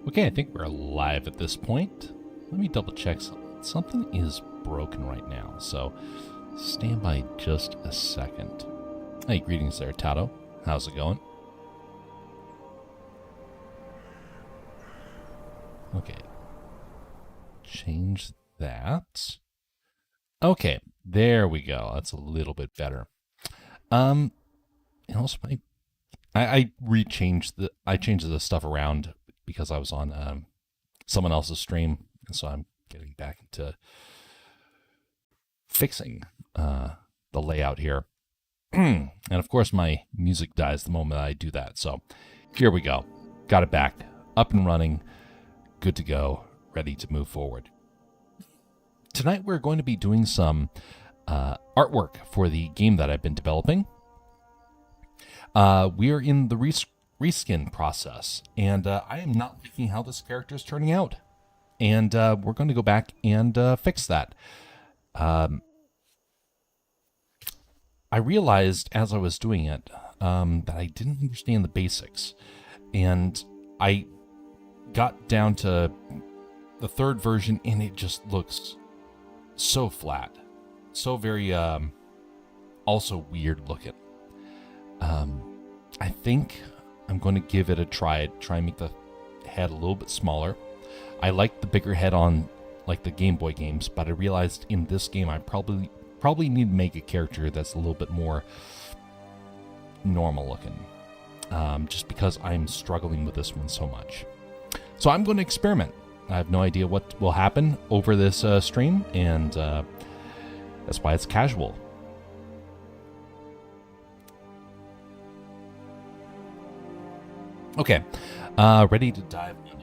Okay, I think we're live at this point. Let me double check something. Something is broken right now, so stand by just a second. Hey, greetings there, Tato. How's it going? Okay. Change that. Okay, there we go. That's a little bit better. And also I changed the stuff around because I was on someone else's stream, and so I'm getting back into fixing the layout here. And of course my music dies the moment I do that. So here we go. Got it back, up and running, good to go, ready to move forward. Tonight we're going to be doing some artwork for the game that I've been developing. We are in the reskin process, and I am not liking how this character is turning out. And we're going to go back and fix that. I realized as I was doing it that I didn't understand the basics, and I got down to the third version, and it just looks so flat, so very also weird looking. I think I'm going to give it a try and make the head a little bit smaller. I like the bigger head on like the Game Boy games, but I realized in this game I probably need to make a character that's a little bit more normal looking, just because I'm struggling with this one so much. So I'm going to experiment. I have no idea what will happen over this stream, and that's why it's casual. Okay, ready to dive in.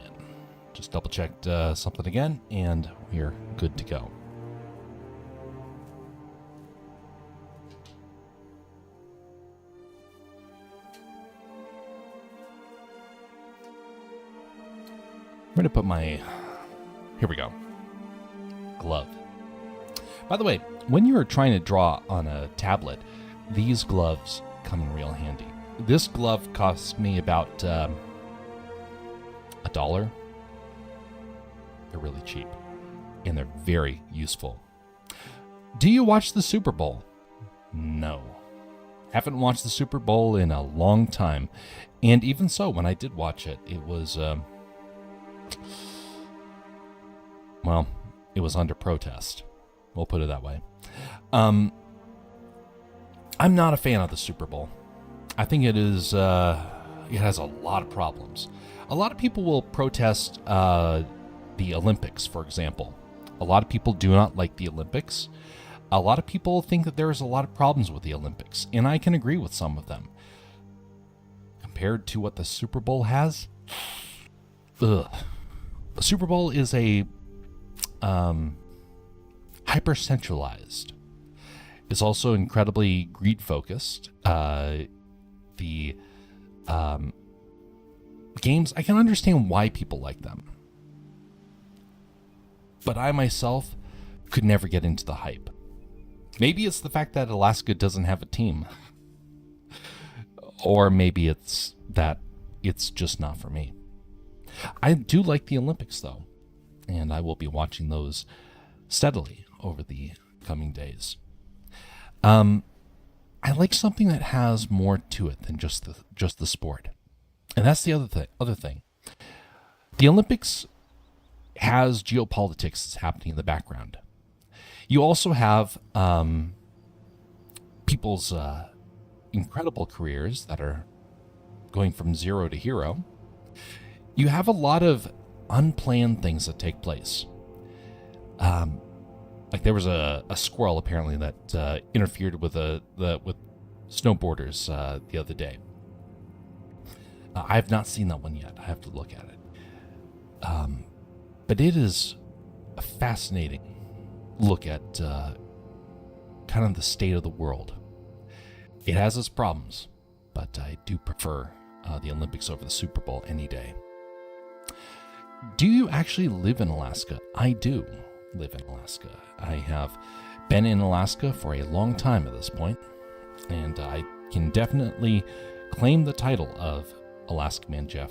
Just double checked something again, and we're good to go. I'm going to put my, here we go, glove. By the way, when you're trying to draw on a tablet, these gloves come in real handy. This glove cost me about $1. They're really cheap, and they're very useful. Do you watch the Super Bowl? No. Haven't watched the Super Bowl in a long time. And even so, when I did watch it, it was, well, it was under protest. We'll put it that way. I'm not a fan of the Super Bowl. I think it is, it has a lot of problems. A lot of people will protest the Olympics, for example. A lot of people do not like the Olympics. A lot of people think that there's a lot of problems with the Olympics, and I can agree with some of them. Compared to what the Super Bowl has, ugh. The Super Bowl is a hyper-centralized. It's also incredibly greed-focused. The games, I can understand why people like them. But I myself could never get into the hype. Maybe it's the fact that Alaska doesn't have a team. Or maybe it's that it's just not for me. I do like the Olympics, though, and I will be watching those steadily over the coming days. I like something that has more to it than just the sport, and that's the other thing. The Olympics has geopolitics that's happening in the background. You also have people's incredible careers that are going from zero to hero. You have a lot of unplanned things that take place. Like there was a squirrel apparently that interfered with with snowboarders the other day. I have not seen that one yet. I have to look at it. But it is a fascinating look at kind of the state of the world. It has its problems, but I do prefer the Olympics over the Super Bowl any day. Do you actually live in Alaska? I do live in Alaska. I have been in Alaska for a long time at this point, and I can definitely claim the title of Alaska Man Jeff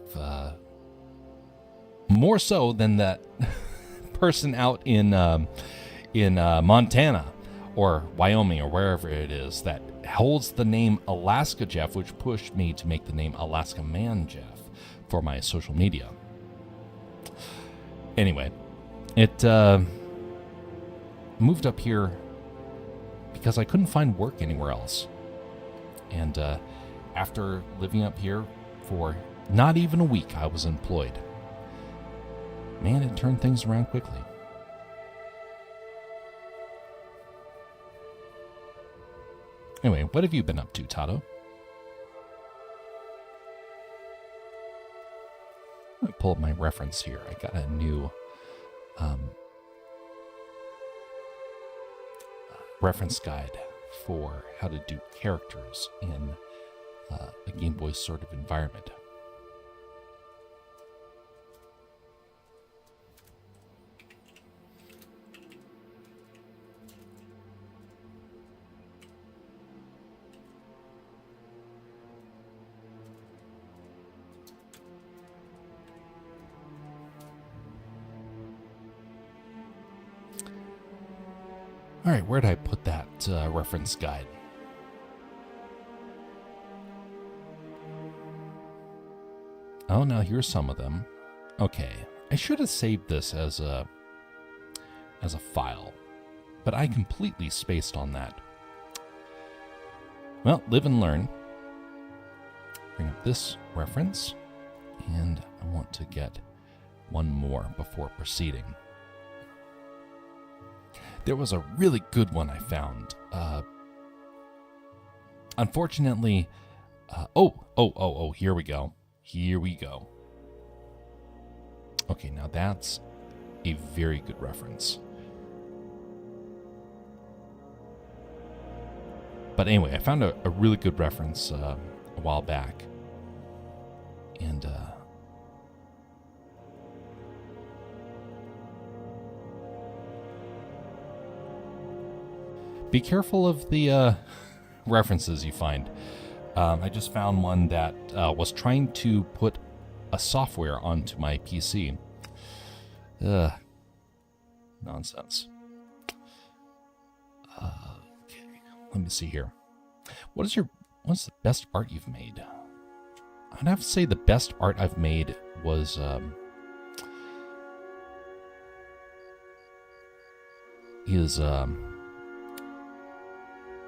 more so than that person out in Montana or Wyoming or wherever it is that holds the name Alaska Jeff, which pushed me to make the name Alaska Man Jeff for my social media. Anyway, it moved up here because I couldn't find work anywhere else. And after living up here for not even a week, I was employed. Man, it turned things around quickly. Anyway, what have you been up to, Tato? Let me pull up my reference here. I got a new reference guide for how to do characters in a Game Boy sort of environment. All right, where did I put that reference guide? Oh, now here's some of them. Okay, I should have saved this as a file, but I completely spaced on that. Well, live and learn. Bring up this reference, and I want to get one more before proceeding. There was a really good one I found. Unfortunately, here we go. Here we go. Okay, now that's a very good reference. But anyway, I found a really good reference a while back. And be careful of the references you find. I just found one that was trying to put a software onto my PC. Nonsense. Okay, let me see here. What's the best art you've made? I'd have to say the best art I've made was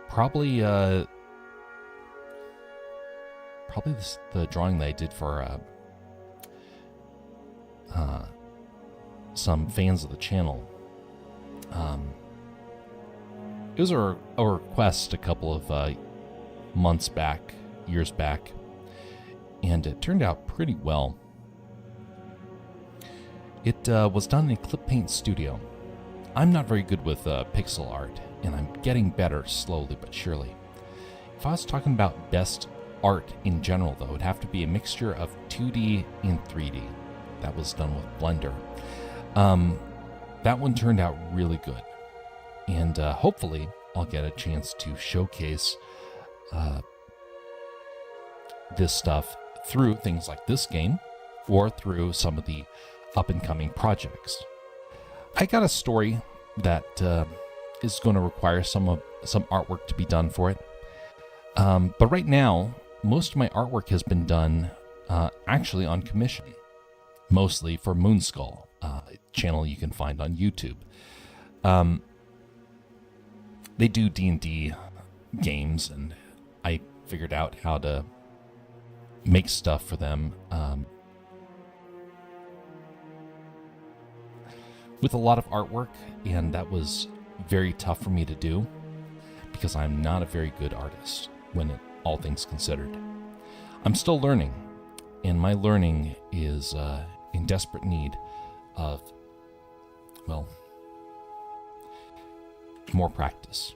probably the drawing that I did for some fans of the channel. It was a request a couple of years back, and it turned out pretty well. It was done in Clip Paint Studio. I'm not very good with pixel art, and I'm getting better slowly but surely. If I was talking about best art in general, though, it'd have to be a mixture of 2D and 3D. That was done with Blender. That one turned out really good, and hopefully I'll get a chance to showcase this stuff through things like this game or through some of the up-and-coming projects. I got a story that is going to require some artwork to be done for it. But right now, most of my artwork has been done actually on commission, mostly for Moonskull, a channel you can find on YouTube. They do D&D games, and I figured out how to make stuff for them with a lot of artwork, and that was very tough for me to do because I'm not a very good artist when all things considered. I'm still learning, and my learning is in desperate need of, well, more practice.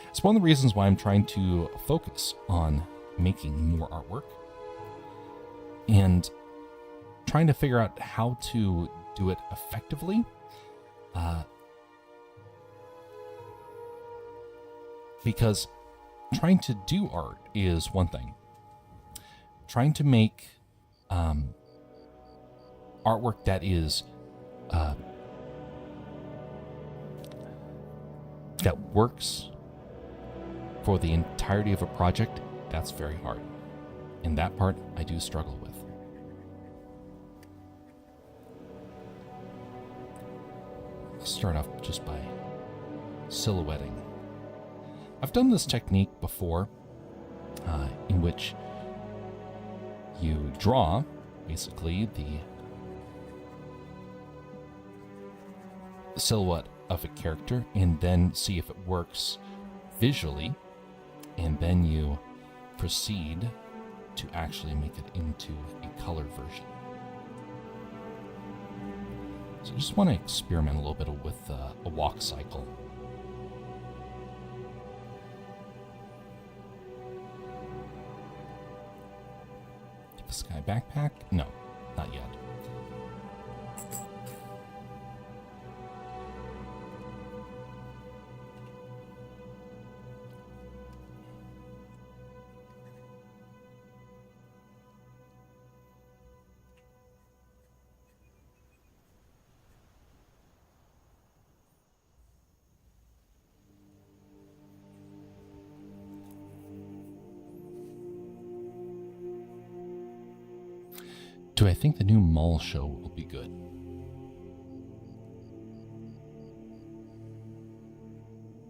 It's one of the reasons why I'm trying to focus on making more artwork and trying to figure out how to do it effectively. Because trying to do art is one thing. Trying to make artwork that is that works for the entirety of a project, that's very hard. And that part I do struggle with. Let's start off just by silhouetting. I've done this technique before, in which you draw basically the silhouette of a character and then see if it works visually, and then you proceed to actually make it into a color version. So I just want to experiment a little bit with a walk cycle. Give this guy a backpack? No, not yet. Do I think the new Mall show will be good?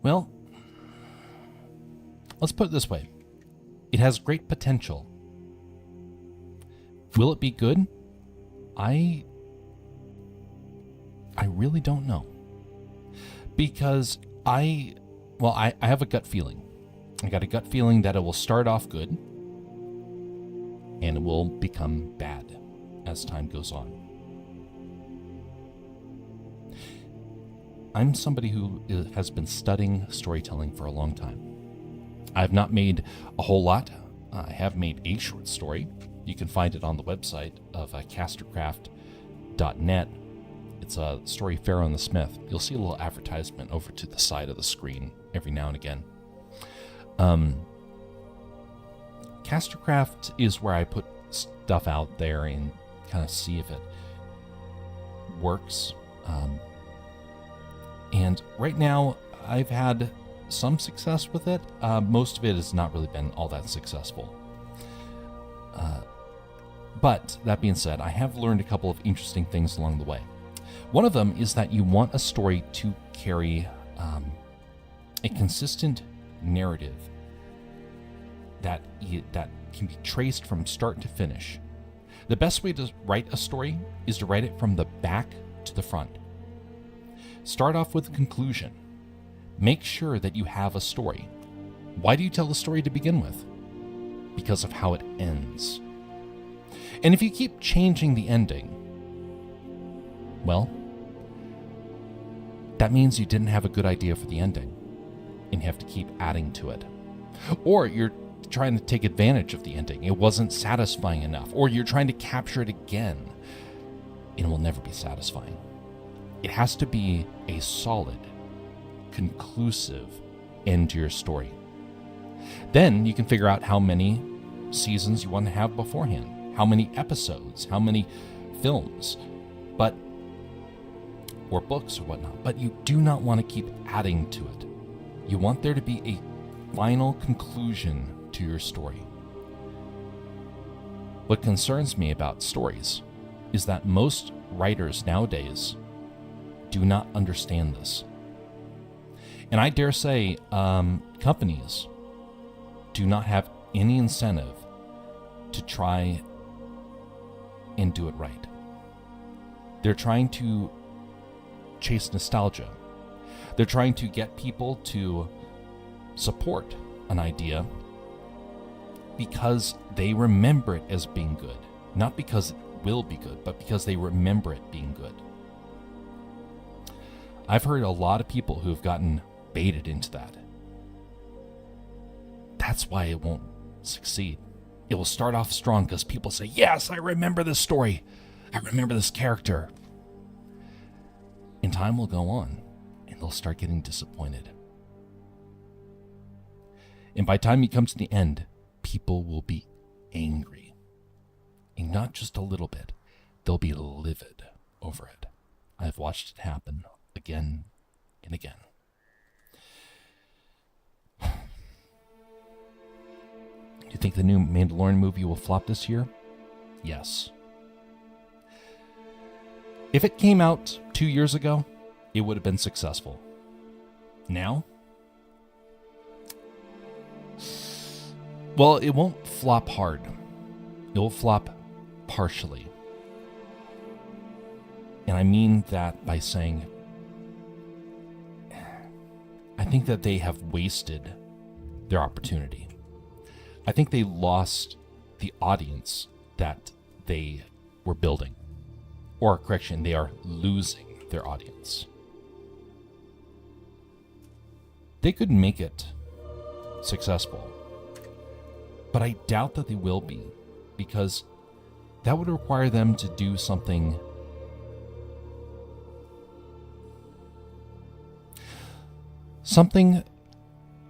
Well, let's put it this way. It has great potential. Will it be good? I really don't know. Because I have a gut feeling. I got a gut feeling that it will start off good and it will become bad as time goes on. I'm somebody who has been studying storytelling for a long time. I have not made a whole lot. I have made a short story. You can find it on the website of castercraft.net. It's a story, Pharaoh and the Smith. You'll see a little advertisement over to the side of the screen every now and again. Castercraft is where I put stuff out there and kind of see if it works. And right now, I've had some success with it. Most of it has not really been all that successful. But that being said, I have learned a couple of interesting things along the way. One of them is that you want a story to carry a consistent narrative that can be traced from start to finish. The best way to write a story is to write it from the back to the front. Start off with a conclusion. Make sure that you have a story. Why do you tell the story to begin with? Because of how it ends. And if you keep changing the ending, well, that means you didn't have a good idea for the ending, and you have to keep adding to it. Or you're trying to take advantage of the ending. It wasn't satisfying enough. Or you're trying to capture it again, and it will never be satisfying. It has to be a solid, conclusive end to your story. Then you can figure out how many seasons you want to have beforehand, how many episodes, how many films, or books or whatnot. But you do not want to keep adding to it. You want there to be a final conclusion to your story. What concerns me about stories is that most writers nowadays do not understand this. And I dare say companies do not have any incentive to try and do it right. They're trying to chase nostalgia. They're trying to get people to support an idea because they remember it as being good. Not because it will be good, but because they remember it being good. I've heard a lot of people who have gotten baited into that. That's why it won't succeed. It will start off strong because people say, yes, I remember this story. I remember this character. And time will go on, and they'll start getting disappointed. And by the time you come to the end, people will be angry. And not just a little bit. they'll be livid over it. I've watched it happen again and again. Do you think the new Mandalorian movie will flop this year? Yes. If it came out 2 years ago, it would have been successful. Now? Well, it won't flop hard. It will flop partially. And I mean that by saying, I think that they have wasted their opportunity. I think they lost the audience that they were building. Or, correction, they are losing their audience. They could make it successful, but I doubt that they will be, because that would require them to do something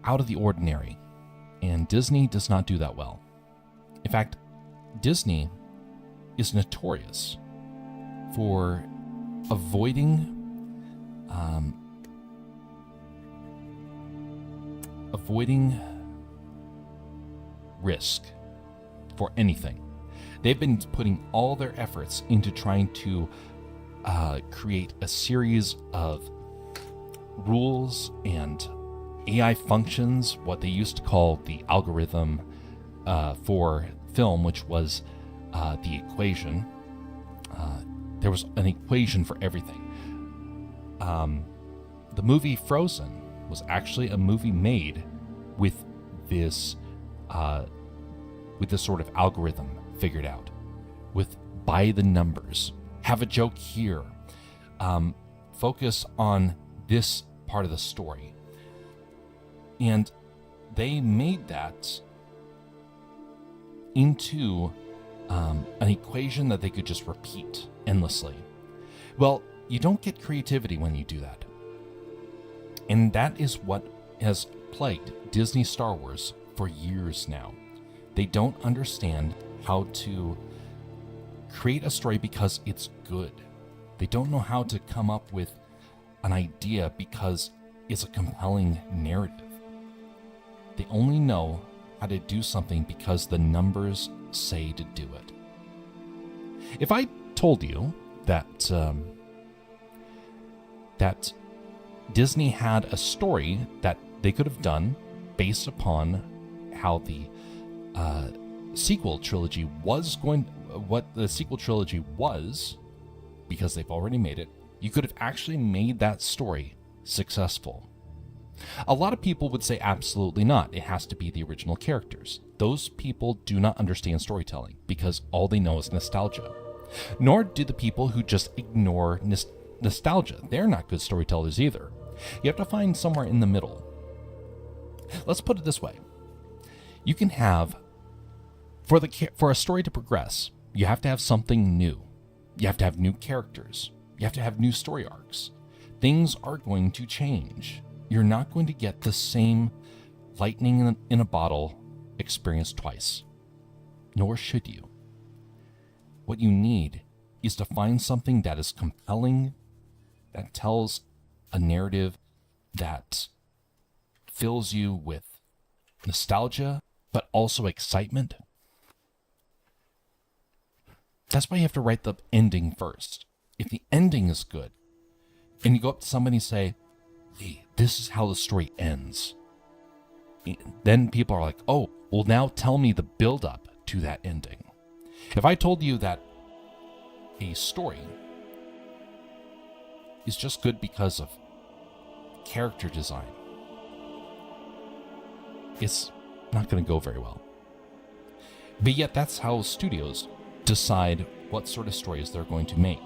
out of the ordinary, and Disney does not do that well. In fact, Disney is notorious for avoiding risk for anything. They've been putting all their efforts into trying to create a series of rules and AI functions, what they used to call the algorithm for film, which was the equation. There was an equation for everything. The movie Frozen was actually a movie made with this sort of algorithm figured out, with by the numbers. Have a joke here. Focus on this part of the story. And they made that into an equation that they could just repeat endlessly. Well, you don't get creativity when you do that. And that is what has plagued Disney Star Wars for years now. They don't understand how to create a story because it's good. They don't know how to come up with an idea because it's a compelling narrative. They only know how to do something because the numbers say to do it. If I told you that that Disney had a story that they could have done based upon how the sequel trilogy was what the sequel trilogy was, because they've already made it, you could have actually made that story successful. A lot of people would say absolutely not. It has to be the original characters. Those people do not understand storytelling because all they know is nostalgia. Nor do the people who just ignore nostalgia. They're not good storytellers either. You have to find somewhere in the middle. Let's put it this way. You can have, for a story to progress, you have to have something new. You have to have new characters. You have to have new story arcs. Things are going to change. You're not going to get the same lightning in a bottle experience twice. Nor should you. What you need is to find something that is compelling, that tells a narrative that fills you with nostalgia, but also excitement. That's why you have to write the ending first. If the ending is good, and you go up to somebody and say, hey, this is how the story ends, then people are like, oh, well, now tell me the build-up to that ending. If I told you that a story is just good because of character design, it's not going to go very well. But yet that's how studios decide what sort of stories they're going to make.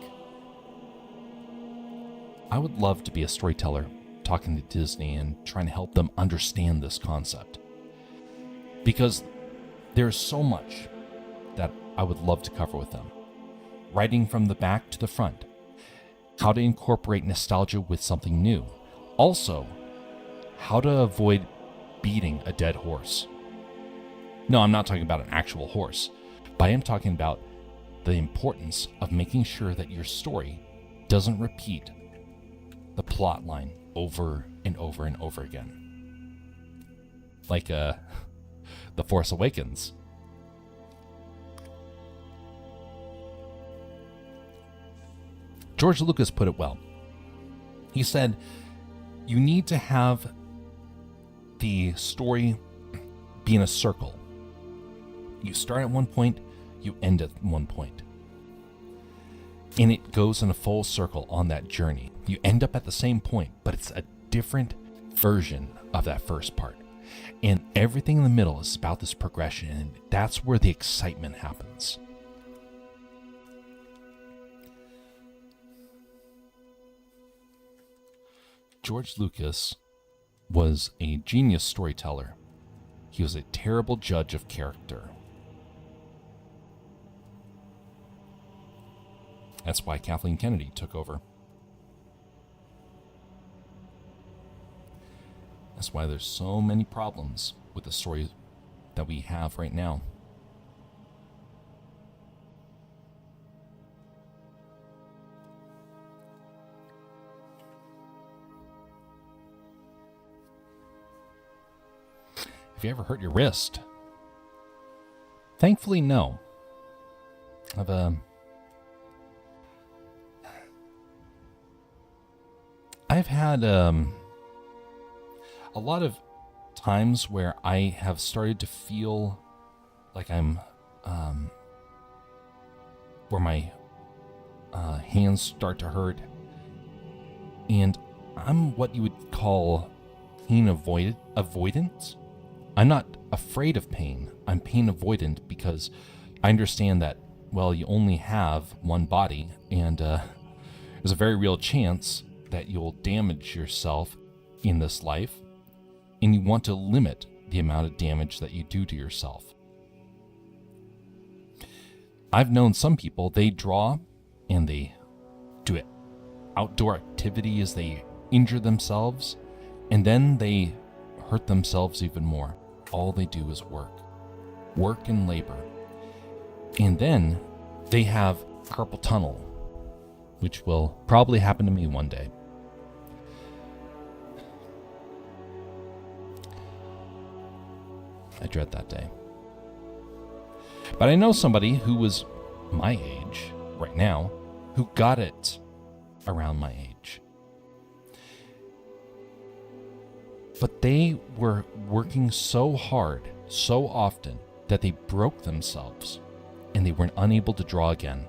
I would love to be a storyteller talking to Disney and trying to help them understand this concept, because there's so much that I would love to cover with them. Writing from the back to the front, how to incorporate nostalgia with something new. Also, how to avoid beating a dead horse. No, I'm not talking about an actual horse, but I am talking about the importance of making sure that your story doesn't repeat the plot line over and over and over again. Like The Force Awakens. George Lucas put it well. He said, you need to have the story be in a circle. You start at one point, you end at one point. And it goes in a full circle on that journey. You end up at the same point, but it's a different version of that first part. And everything in the middle is about this progression, and that's where the excitement happens. George Lucas was a genius storyteller. He was a terrible judge of character. That's why Kathleen Kennedy took over. That's why there's so many problems with the story that we have right now. Have you ever hurt your wrist? Thankfully, no. I've had a lot of times where I have started to feel like I'm where my hands start to hurt, and I'm what you would call pain avoidant. I'm not afraid of pain. I'm pain avoidant because I understand that, well, you only have one body, and there's a very real chance that you'll damage yourself in this life, and you want to limit the amount of damage that you do to yourself. I've known some people, they draw and they do it outdoor activities, they injure themselves, and then they hurt themselves even more. All they do is work and labor. And then they have carpal tunnel, which will probably happen to me one day. I dread that day. But I know somebody who was my age right now who got it around my age. But they were working so hard, so often, that they broke themselves and they were unable to draw again.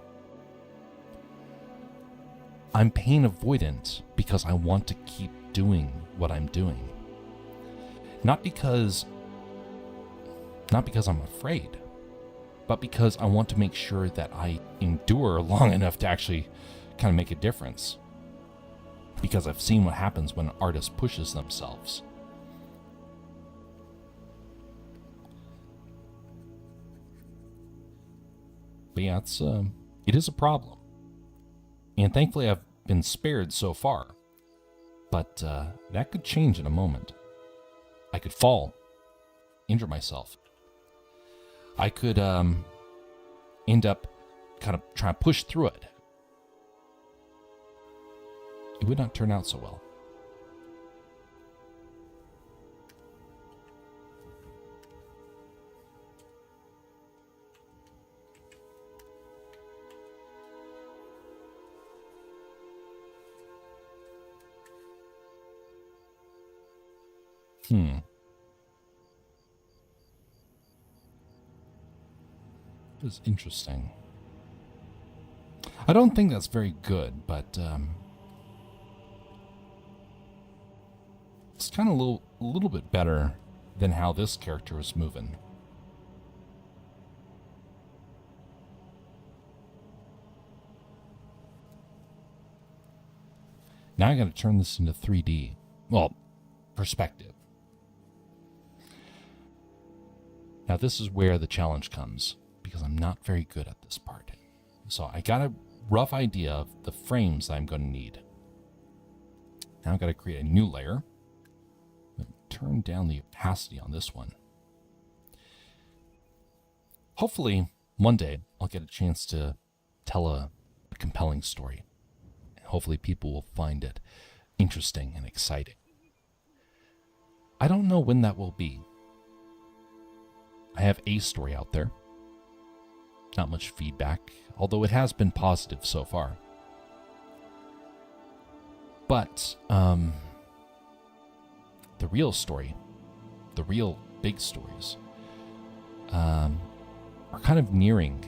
I'm pain avoidant because I want to keep doing what I'm doing. Not because I'm afraid, but because I want to make sure that I endure long enough to actually kind of make a difference. Because I've seen what happens when an artist pushes themselves. But yeah, it is a problem. And thankfully I've been spared so far. But that could change in a moment. I could fall, injure myself. I could end up kind of trying to push through it. It would not turn out so well. Is interesting. I don't think that's very good, but it's kind of a little bit better than how this character was moving. Now I got to turn this into 3D. Well, perspective. Now this is where the challenge comes, because I'm not very good at this part. So I got a rough idea of the frames I'm going to need. Now I've got to create a new layer. Turn down the opacity on this one. Hopefully, one day I'll get a chance to tell a compelling story. Hopefully people will find it interesting and exciting. I don't know when that will be. I have a story out there. Not much feedback, although it has been positive so far. But the real story, the real big stories, are kind of nearing.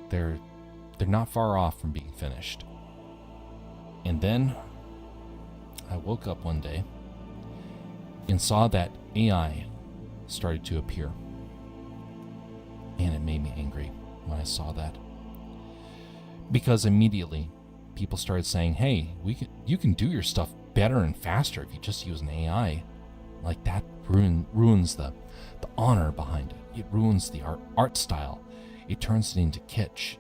They're not far off from being finished. And then I woke up one day and saw that AI started to appear. And it made me angry when I saw that. Because immediately people started saying, hey, you can do your stuff better and faster if you just use an AI. Like that ruins the honor behind it. It ruins the art style. It turns it into kitsch.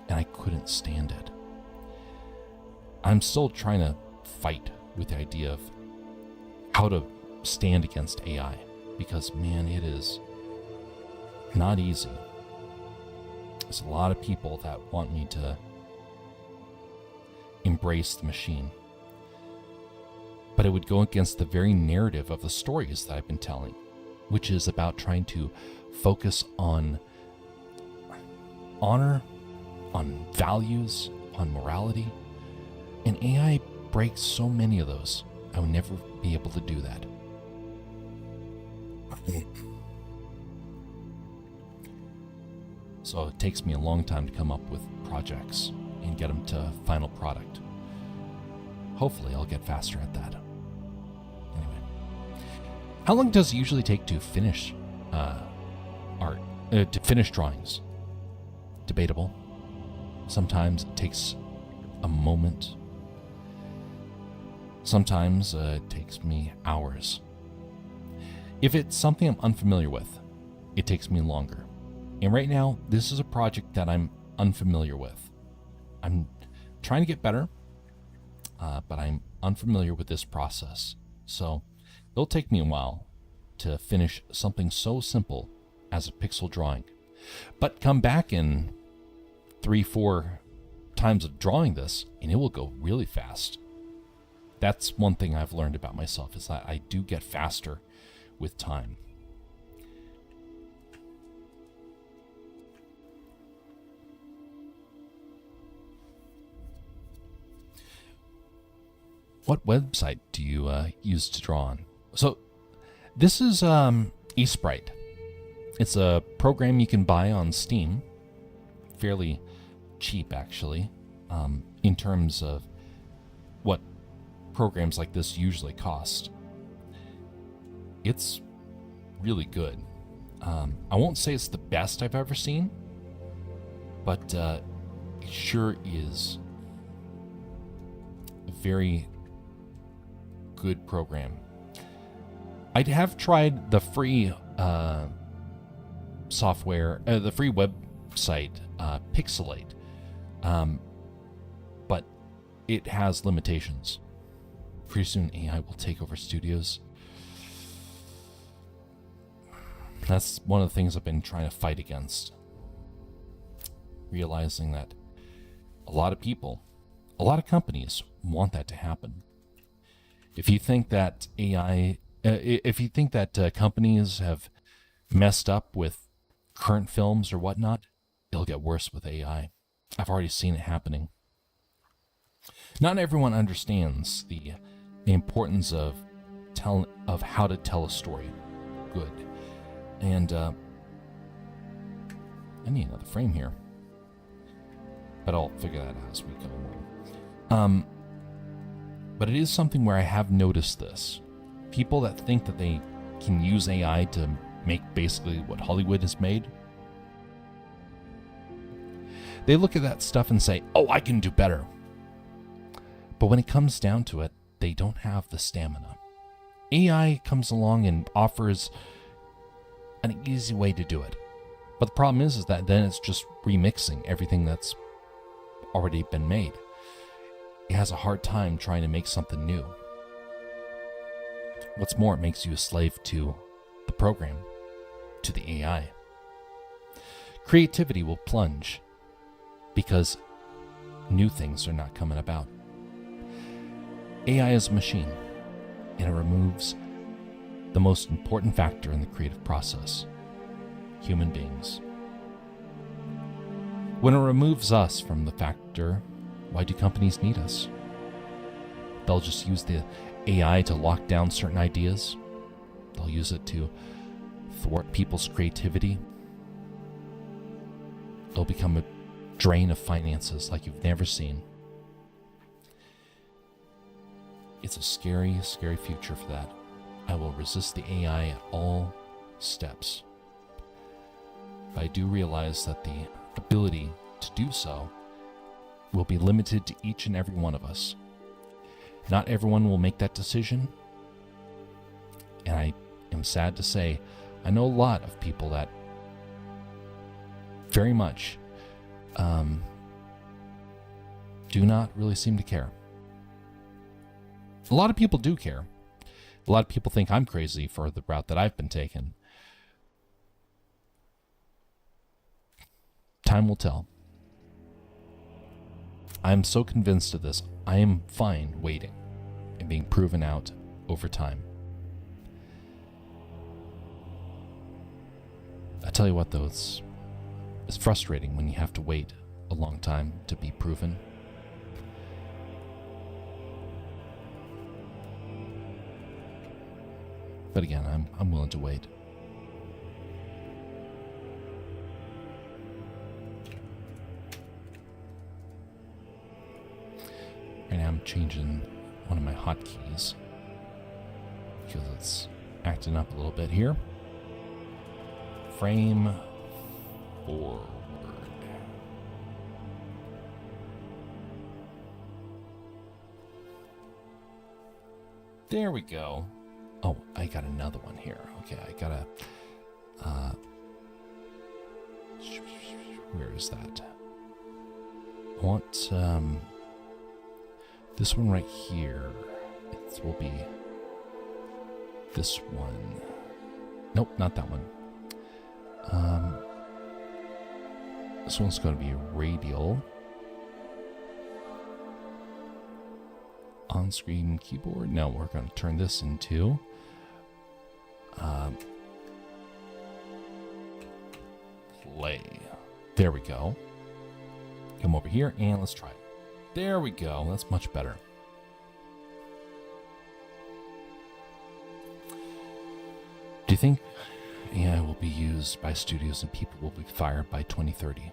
And I couldn't stand it. I'm still trying to fight with the idea of how to stand against AI. Because, man, it is not easy. There's a lot of people that want me to embrace the machine. But it would go against the very narrative of the stories that I've been telling, which is about trying to focus on honor, on values, on morality. And AI breaks so many of those. I would never be able to do that. So it takes me a long time to come up with projects and get them to final product. Hopefully I'll get faster at that. Anyway. How long does it usually take to finish art? To finish drawings? Debatable. Sometimes it takes a moment. Sometimes it takes me hours. If it's something I'm unfamiliar with, it takes me longer. And right now, this is a project that I'm unfamiliar with. I'm trying to get better, but I'm unfamiliar with this process. So it'll take me a while to finish something so simple as a pixel drawing. But come back in 3-4 times of drawing this, and it will go really fast. That's one thing I've learned about myself, is that I do get faster with time. What website do you use to draw on? So this is eSprite. It's a program you can buy on Steam. Fairly cheap, actually, in terms of what programs like this usually cost. It's really good. I won't say it's the best I've ever seen, but it sure is a very good program. I have tried the free software, the free website, Pixelate, but it has limitations. Pretty soon AI will take over studios. That's one of the things I've been trying to fight against. Realizing that a lot of people, a lot of companies want that to happen. If you think that companies have messed up with current films or whatnot, it'll get worse with AI. I've already seen it happening. Not everyone understands the importance of how to tell a story good. And I need another frame here, but I'll figure that out as we go along. But it is something where I have noticed this. People that think that they can use AI to make basically what Hollywood has made, they look at that stuff and say, oh, I can do better. But when it comes down to it, they don't have the stamina. AI comes along and offers an easy way to do it. But the problem is that then it's just remixing everything that's already been made. It has a hard time trying to make something new. What's more, it makes you a slave to the program, to the AI. Creativity will plunge because new things are not coming about. AI is a machine, and it removes the most important factor in the creative process: human beings. When it removes us from the factor, why do companies need us? They'll just use the AI to lock down certain ideas. They'll use it to thwart people's creativity. It'll become a drain of finances like you've never seen. It's a scary, scary future for that. I will resist the AI at all steps. But I do realize that the ability to do so will be limited to each and every one of us. Not everyone will make that decision. And I am sad to say, I know a lot of people that very much do not really seem to care. A lot of people do care. A lot of people think I'm crazy for the route that I've been taking. Time will tell. I'm so convinced of this. I am fine waiting and being proven out over time. I tell you what, though, it's frustrating when you have to wait a long time to be proven. But again, I'm willing to wait. Right now I'm changing one of my hotkeys because it's acting up a little bit here. Frame forward. There we go. Oh, I got another one here. Okay, I gotta... where is that? I want, this one right here. It will be this one. Nope, not that one. This one's going to be radial. On-screen keyboard. No, we're going to turn this into play. There we go. Come over here and let's try it. There we go. That's much better. Do you think AI will be used by studios and people will be fired by 2030?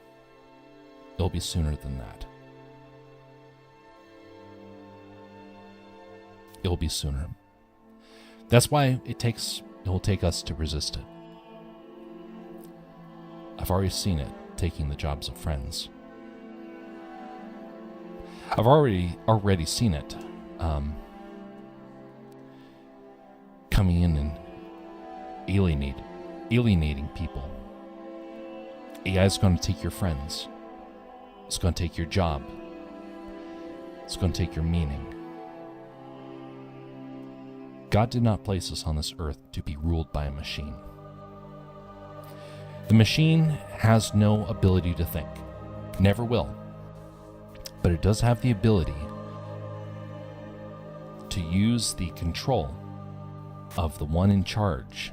It'll be sooner than that. It'll be sooner. That's why it will take us to resist it. I've already seen it taking the jobs of friends. I've already seen it coming in and alienating people. AI is going to take your friends. It's going to take your job. It's going to take your meaning. God did not place us on this earth to be ruled by a machine. The machine has no ability to think. Never will. But it does have the ability to use the control of the one in charge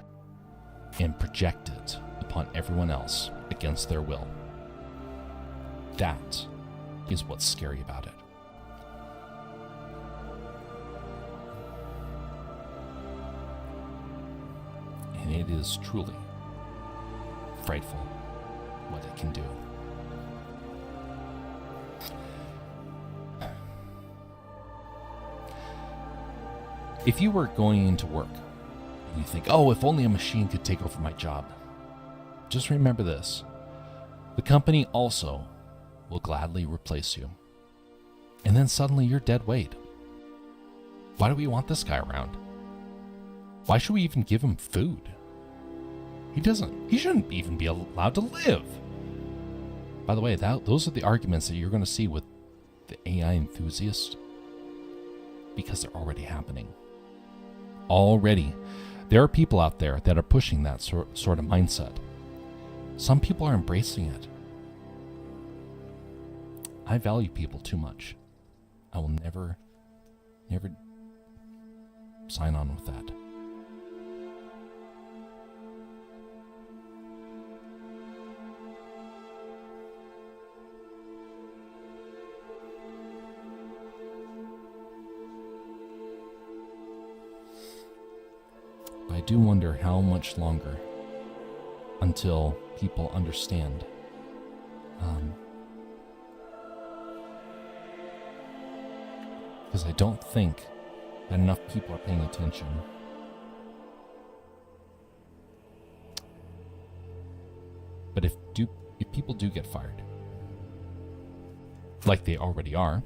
and project it upon everyone else against their will. That is what's scary about it. And it is truly frightful what it can do. If you were going into work and you think, oh, if only a machine could take over my job, just remember this. The company also will gladly replace you. And then suddenly you're dead weight. Why do we want this guy around? Why should we even give him food? He shouldn't even be allowed to live. By the way, those are the arguments that you're going to see with the AI enthusiast, because they're already happening. Already. There are people out there that are pushing that sort of mindset. Some people are embracing it. I value people too much. I will never sign on with that. But I do wonder how much longer until people understand. Because I don't think that enough people are paying attention. But if people do get fired, like they already are,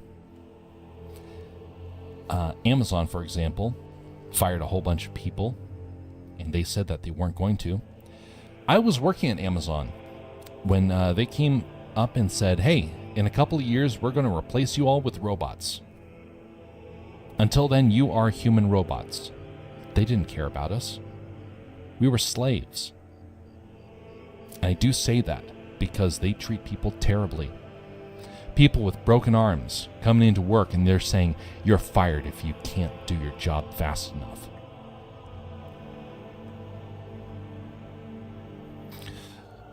Amazon, for example, fired a whole bunch of people, and they said that they weren't going to. I was working at Amazon when they came up and said, hey, in a couple of years, we're going to replace you all with robots. Until then, you are human robots. They didn't care about us. We were slaves. And I do say that because they treat people terribly. People with broken arms coming into work and they're saying, you're fired if you can't do your job fast enough.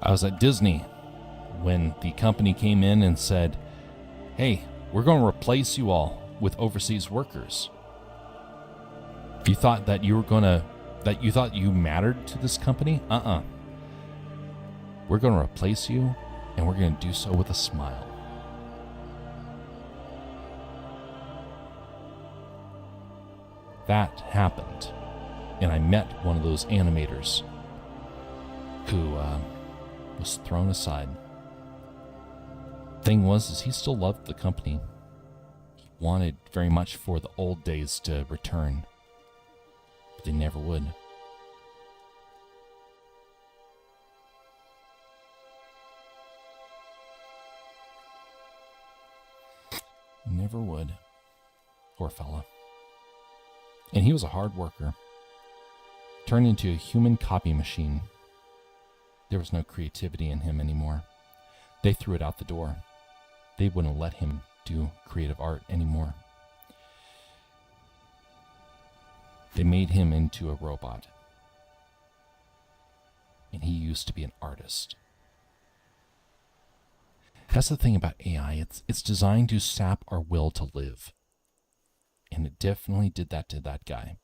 I was at Disney when the company came in and said, hey, we're going to replace you all with overseas workers. You thought that you thought you mattered to this company? We're going to replace you, and we're going to do so with a smile. That happened, and I met one of those animators who was thrown aside. Thing was, is he still loved the company. He wanted very much for the old days to return, but they never would. Never would. Poor fella. And he was a hard worker. Turned into a human copy machine. There was no creativity in him anymore. They threw it out the door. They wouldn't let him do creative art anymore. They made him into a robot. And he used to be an artist. That's the thing about AI. It's designed to sap our will to live. And it definitely did that to that guy.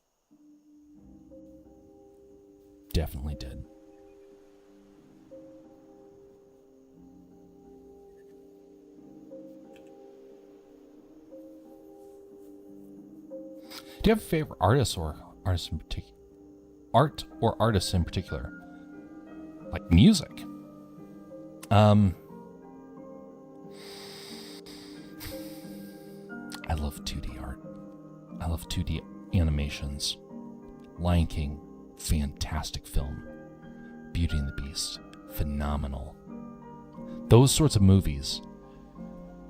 Definitely did. Do you have a favorite artist or artist in particular? Art or artists in particular? Like music? I love 2D art. I love 2D animations. Lion King, fantastic film. Beauty and the Beast, phenomenal. Those sorts of movies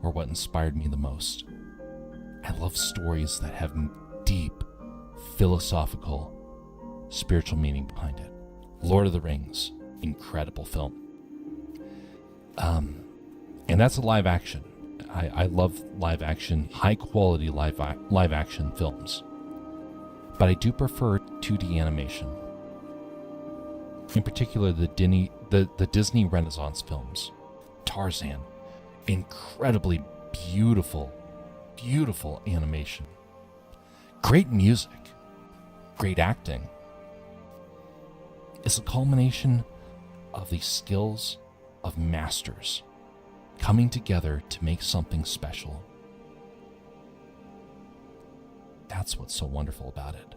were what inspired me the most. I love stories that have deep, philosophical, spiritual meaning behind it. Lord of the Rings, incredible film. And that's a live action. I love live action, high quality live action films. But I do prefer 2D animation. In particular, the Disney Renaissance films. Tarzan, incredibly beautiful animation. Great music, great acting. It's a culmination of the skills of masters coming together to make something special. That's what's so wonderful about it.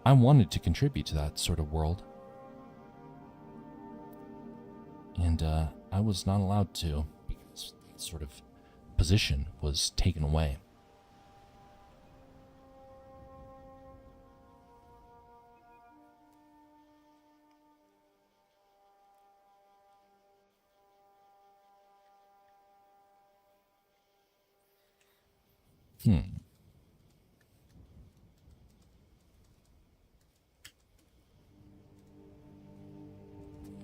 I wanted to contribute to that sort of world. And I was not allowed to because that sort of position was taken away.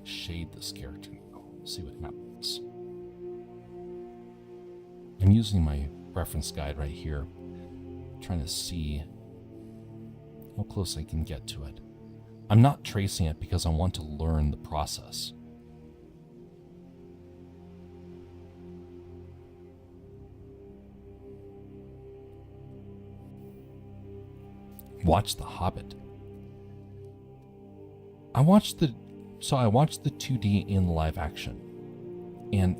Shade this character. See what happens. I'm using my reference guide right here, trying to see how close I can get to it. I'm not tracing it because I want to learn the process. Watch The Hobbit. I watched the 2D in live action, and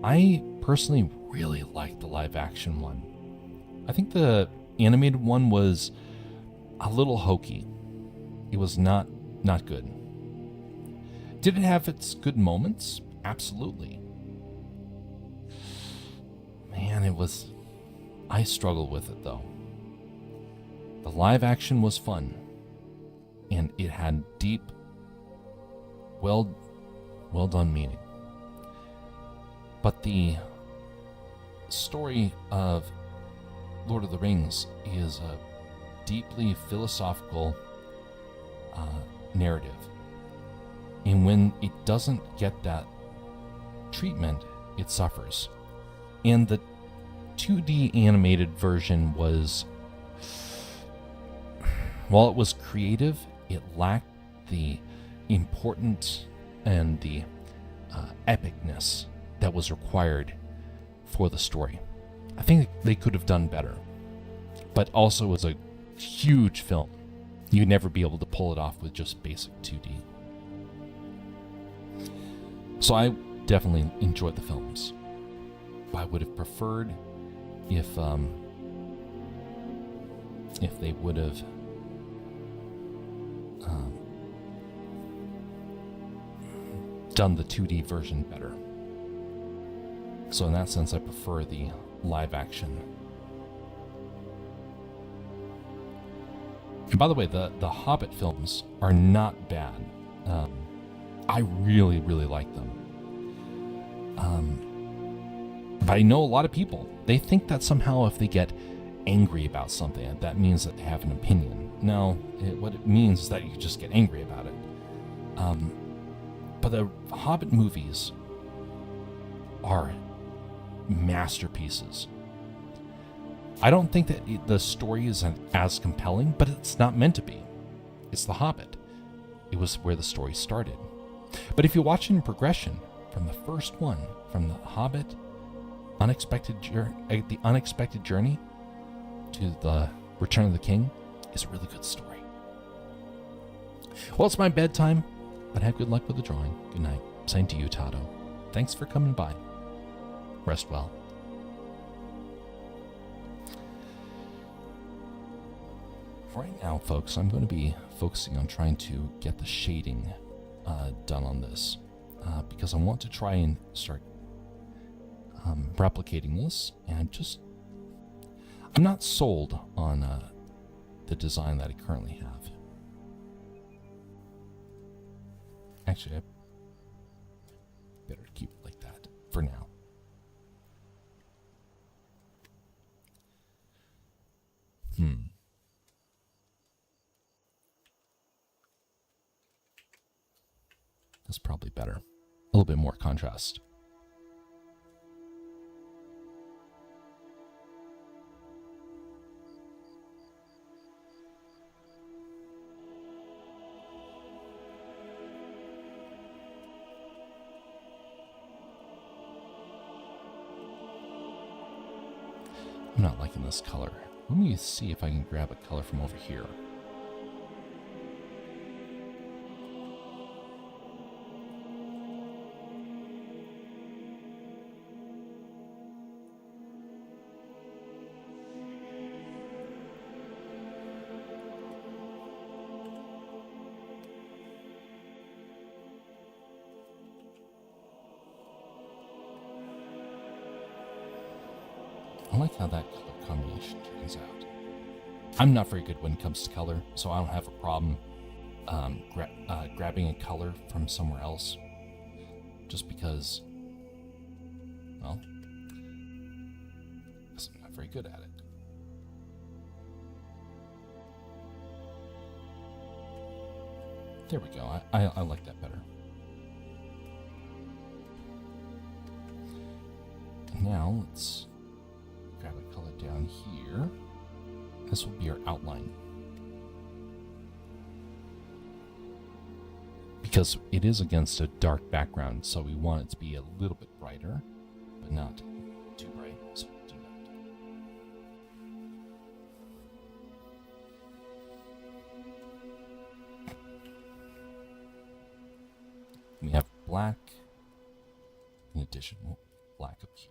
I personally really liked the live action one. I think the animated one was a little hokey. It was not good. Did it have its good moments? Absolutely. Man, I struggled with it though. The live action was fun, and it had deep, well done meaning. But the story of Lord of the Rings is a deeply philosophical narrative. And when it doesn't get that treatment, it suffers. And the 2D animated version was, while it was creative, it lacked the importance and the epicness that was required for the story. I think they could have done better. But also, it was a huge film. You'd never be able to pull it off with just basic 2D. So I definitely enjoyed the films. I would have preferred if they would have done the 2D version better. So in that sense, I prefer the live action. And by the way, the Hobbit films are not bad. I really, really like them. But I know a lot of people, they think that somehow if they get angry about something, that means that they have an opinion. No, what it means is that you just get angry about it. But the Hobbit movies are masterpieces. I don't think that the story is as compelling, but it's not meant to be. It's The Hobbit. It was where the story started. But if you watch it in progression, from the first one, from The Hobbit, the Unexpected Journey, to the Return of the King, is a really good story. Well, it's my bedtime, but have good luck with the drawing. Good night. Same to you, Tato. Thanks for coming by. Rest well. Right now, folks, I'm going to be focusing on trying to get the shading done on this because I want to try and start replicating this, and I'm not sold on the design that I currently have. Actually, I better keep it like that for now. That's probably better. A little bit more contrast. I'm not liking this color. Let me see if I can grab a color from over here. I like how that color combination turns out. I'm not very good when it comes to color, so I don't have a problem grabbing a color from somewhere else. Just because, well, I'm not very good at it. There we go. I like that better. And now let's grab a color down here. This will be our outline. Because it is against a dark background, so we want it to be a little bit brighter, but not too bright, so we'll do that. We have black, in addition, black up here.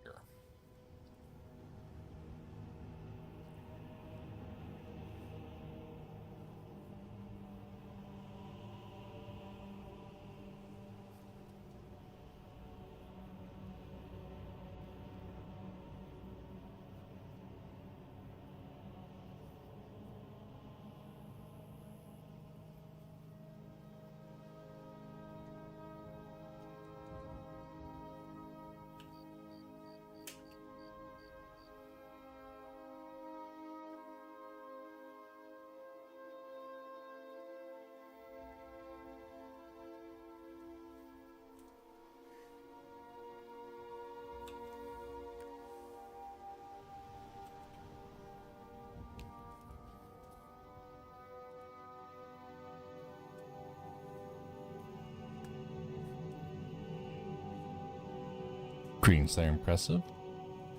Greetings there, Impressive.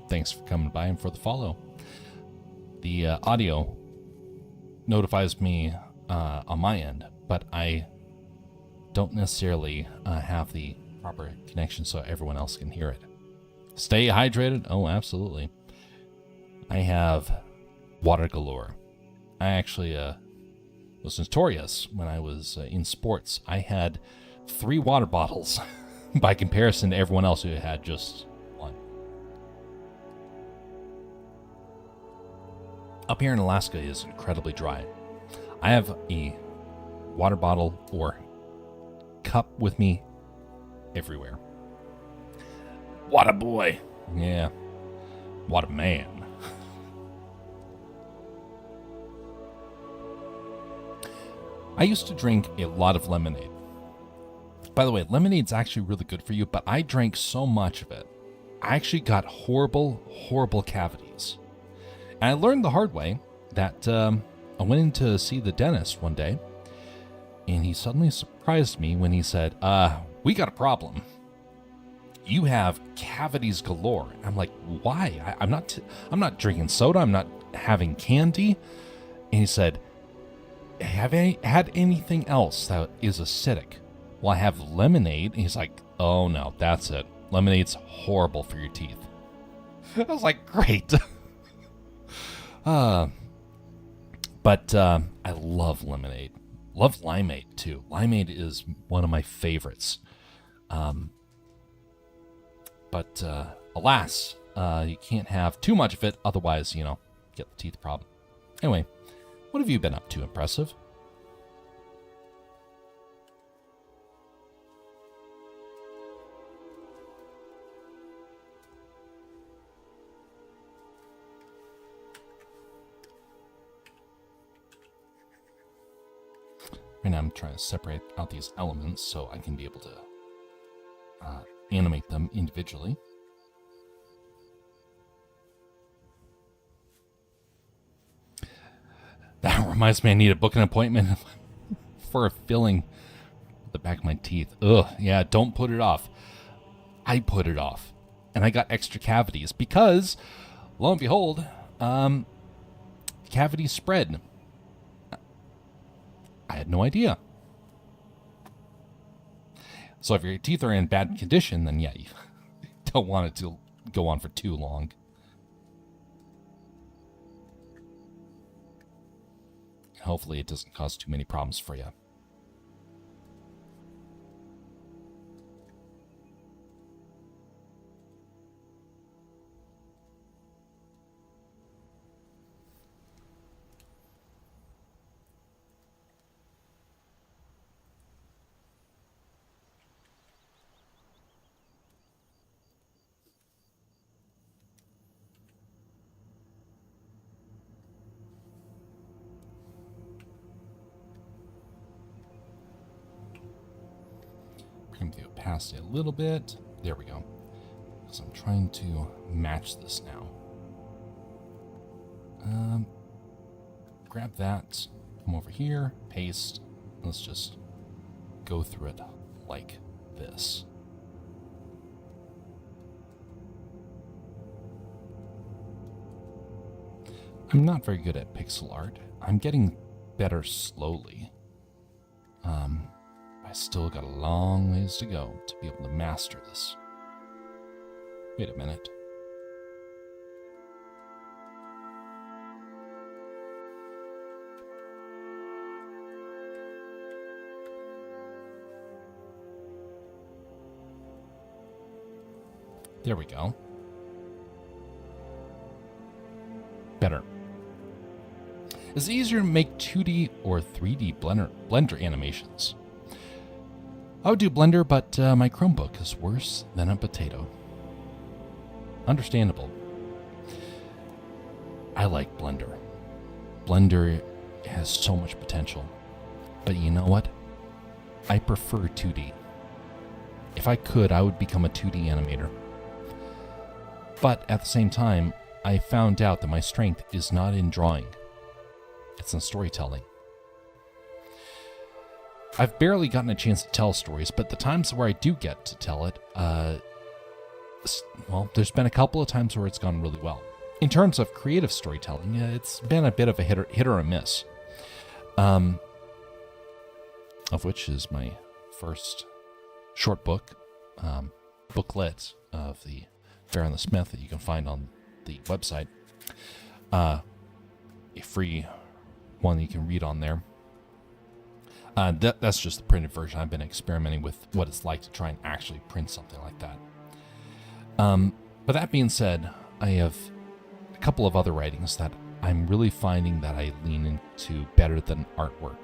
Thanks for coming by and for the follow. The audio notifies me on my end, but I don't necessarily have the proper connection so everyone else can hear it. Stay hydrated? Oh, absolutely. I have water galore. I actually was notorious when I was in sports. I had 3 water bottles by comparison to everyone else who had just 1. Up here in Alaska is incredibly dry. I have a water bottle or cup with me everywhere. What a boy. Yeah. What a man. I used to drink a lot of lemonade. By the way, lemonade's actually really good for you, but I drank so much of it, I actually got horrible, horrible cavities. And I learned the hard way that I went in to see the dentist one day, and he suddenly surprised me when he said, we got a problem. You have cavities galore. I'm like, why? I'm not drinking soda. I'm not having candy. And he said, have you had anything else that is acidic? Well, I have lemonade. And he's like, oh no, that's it. Lemonade's horrible for your teeth. I was like, great. But I love lemonade. Love limeade too. Limeade is one of my favorites. But alas, you can't have too much of it. Otherwise, get the teeth problem. Anyway, what have you been up to, Impressive? Right now I'm trying to separate out these elements so I can be able to animate them individually. That reminds me I need to book an appointment for a filling at the back of my teeth. Ugh, yeah, don't put it off. I put it off. And I got extra cavities because, lo and behold, cavities spread. I had no idea. So if your teeth are in bad condition, then yeah, you don't want it to go on for too long. Hopefully it doesn't cause too many problems for you. Bring the opacity a little bit. There we go. because I'm trying to match this now. Grab that, come over here, paste. Let's just go through it like this. I'm not very good at pixel art. I'm getting better slowly. I still got a long ways to go to be able to master this. Wait a minute. There we go. Better. Is it easier to make 2D or 3D Blender animations? I would do Blender, but my Chromebook is worse than a potato. Understandable. I like Blender. Blender has so much potential. But you know what? I prefer 2D. If I could, I would become a 2D animator. But at the same time, I found out that my strength is not in drawing. It's in storytelling. I've barely gotten a chance to tell stories, but the times where I do get to tell it, well, there's been a couple of times where it's gone really well. In terms of creative storytelling, it's been a bit of a hit or a miss. Of which is my first short book, booklet of the Bear and the Smith that you can find on the website. A free one that you can read on there. That's just the printed version. I've been experimenting with what it's like to try and actually print something like that. But that being said, I have a couple of other writings that I'm really finding that I lean into better than artwork.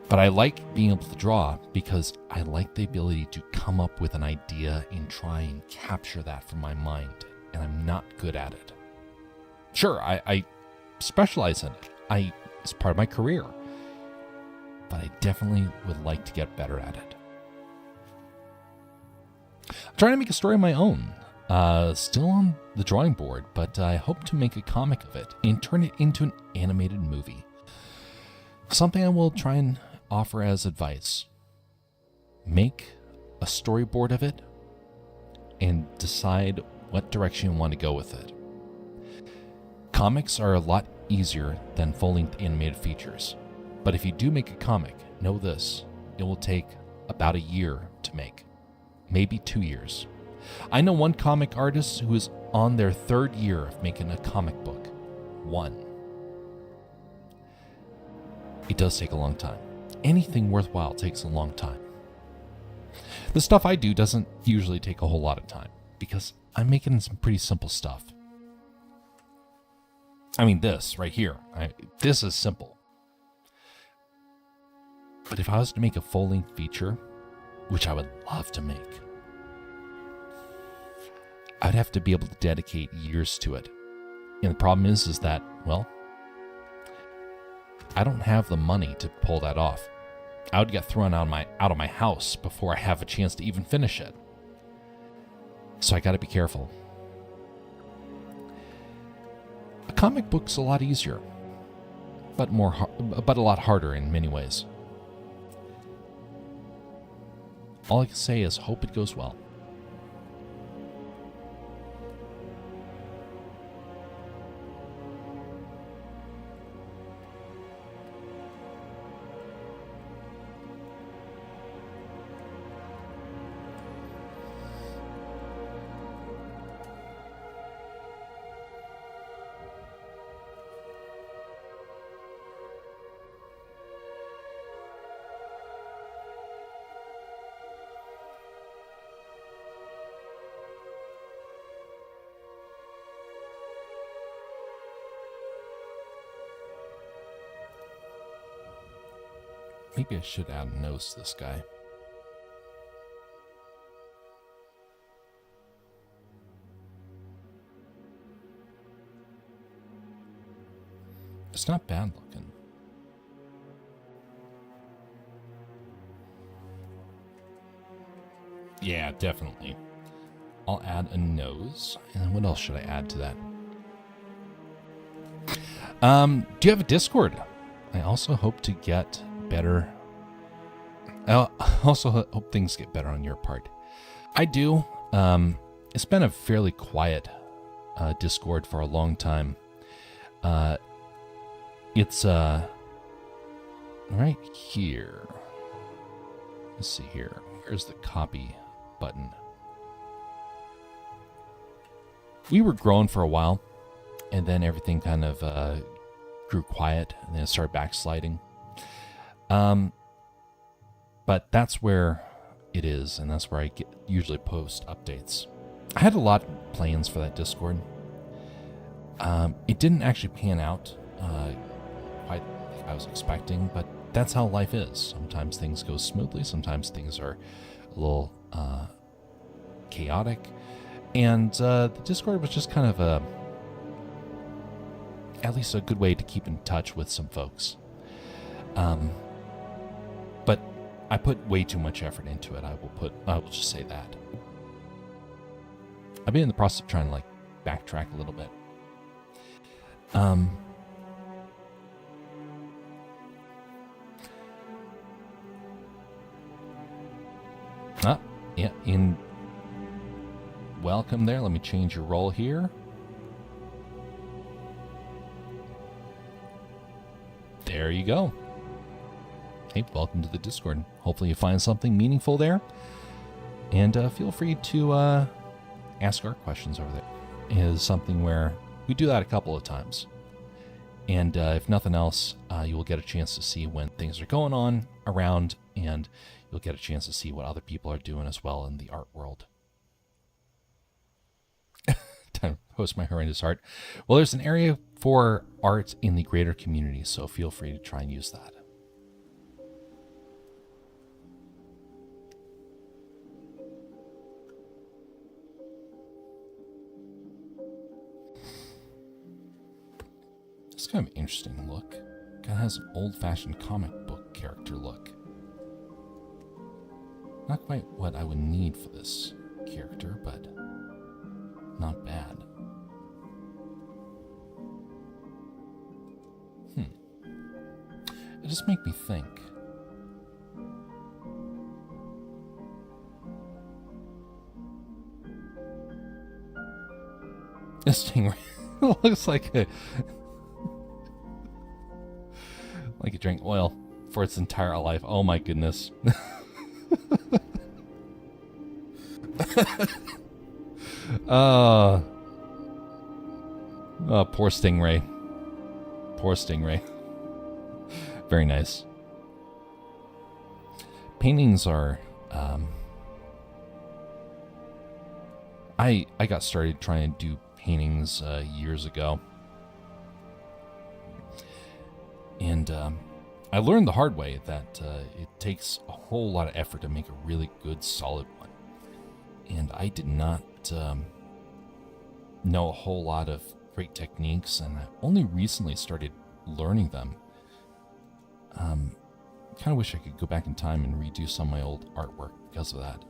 But I like being able to draw because I like the ability to come up with an idea and try and capture that from my mind, and I'm not good at it. Sure, I specialize in it. It's part of my career. But I definitely would like to get better at it. I'm trying to make a story of my own. Still on the drawing board, but I hope to make a comic of it and turn it into an animated movie. Something I will try and offer as advice. Make a storyboard of it and decide what direction you want to go with it. Comics are a lot easier than full-length animated features. But if you do make a comic, know this, it will take about a year to make. Maybe 2 years. I know one comic artist who is on their 3rd year of making a comic book. 1. It does take a long time. Anything worthwhile takes a long time. The stuff I do doesn't usually take a whole lot of time because I'm making some pretty simple stuff. I mean, this right here, this is simple. But if I was to make a full-length feature, which I would love to make, I'd have to be able to dedicate years to it. And the problem is that, well, I don't have the money to pull that off. I would get thrown out of my house before I have a chance to even finish it. So I got to be careful. A comic book's a lot easier, but a lot harder in many ways. All I can say is hope it goes well. Maybe I should add a nose to this guy. It's not bad looking. Yeah, definitely. I'll add a nose. And what else should I add to that? Do you have a Discord? I also hope to get better. I also hope things get better on your part. I do. It's been a fairly quiet Discord for a long time. It's right here. Let's see here. Where's the copy button? We were growing for a while, and then everything kind of grew quiet, and then it started backsliding. But that's where it is, and that's where I usually post updates. I had a lot of plans for that Discord. It didn't actually pan out quite like I was expecting, but that's how life is. Sometimes things go smoothly, sometimes things are a little chaotic. And the Discord was just kind of at least a good way to keep in touch with some folks. But I put way too much effort into it. I will just say that. I've been in the process of trying to backtrack a little bit. Yeah, welcome there. Let me change your role here. There you go. Hey, welcome to the Discord. Hopefully you find something meaningful there. And feel free to ask our questions over there. It is something where we do that a couple of times. And if nothing else, you will get a chance to see when things are going on around, and you'll get a chance to see what other people are doing as well in the art world. Time to post my horrendous art. Well, there's an area for art in the greater community, so feel free to try and use that. It's kind of an interesting look. Kind of has an old-fashioned comic book character look. Not quite what I would need for this character, but not bad. It just makes me think. This thing looks like a like it drank oil for its entire life. Oh my goodness. Poor Stingray. Poor Stingray. Very nice. Paintings are, I got started trying to do paintings years ago. And I learned the hard way that it takes a whole lot of effort to make a really good, solid one. And I did not know a whole lot of great techniques, and I only recently started learning them. Kind of wish I could go back in time and redo some of my old artwork because of that.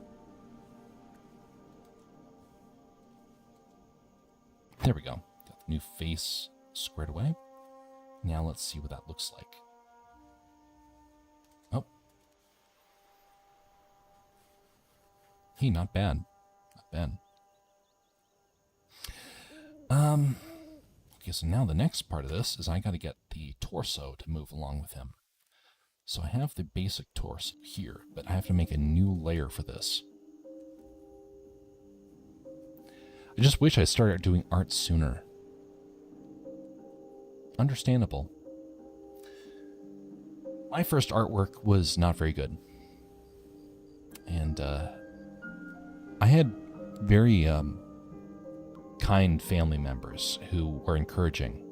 There we go. Got the new face squared away. Now let's see what that looks like. Oh. Hey, not bad. Not bad. Okay, so now the next part of this is I got to get the torso to move along with him. So I have the basic torso here, but I have to make a new layer for this. I just wish I started doing art sooner. Understandable. My first artwork was not very good. And I had very kind family members who were encouraging.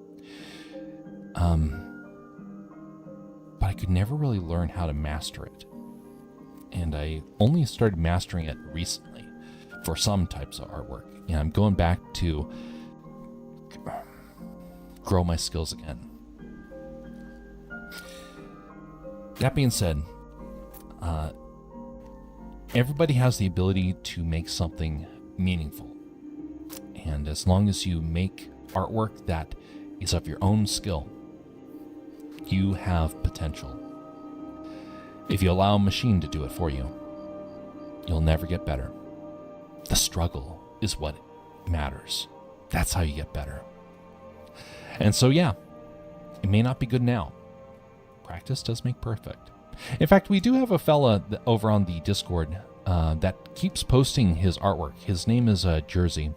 But I could never really learn how to master it. And I only started mastering it recently for some types of artwork. And I'm going back to grow my skills again. That being said, everybody has the ability to make something meaningful. And as long as you make artwork that is of your own skill, you have potential. If you allow a machine to do it for you, you'll never get better. The struggle is what matters. That's how you get better. And so, yeah, it may not be good now. Practice does make perfect. In fact, we do have a fella over on the Discord that keeps posting his artwork. His name is Jersey,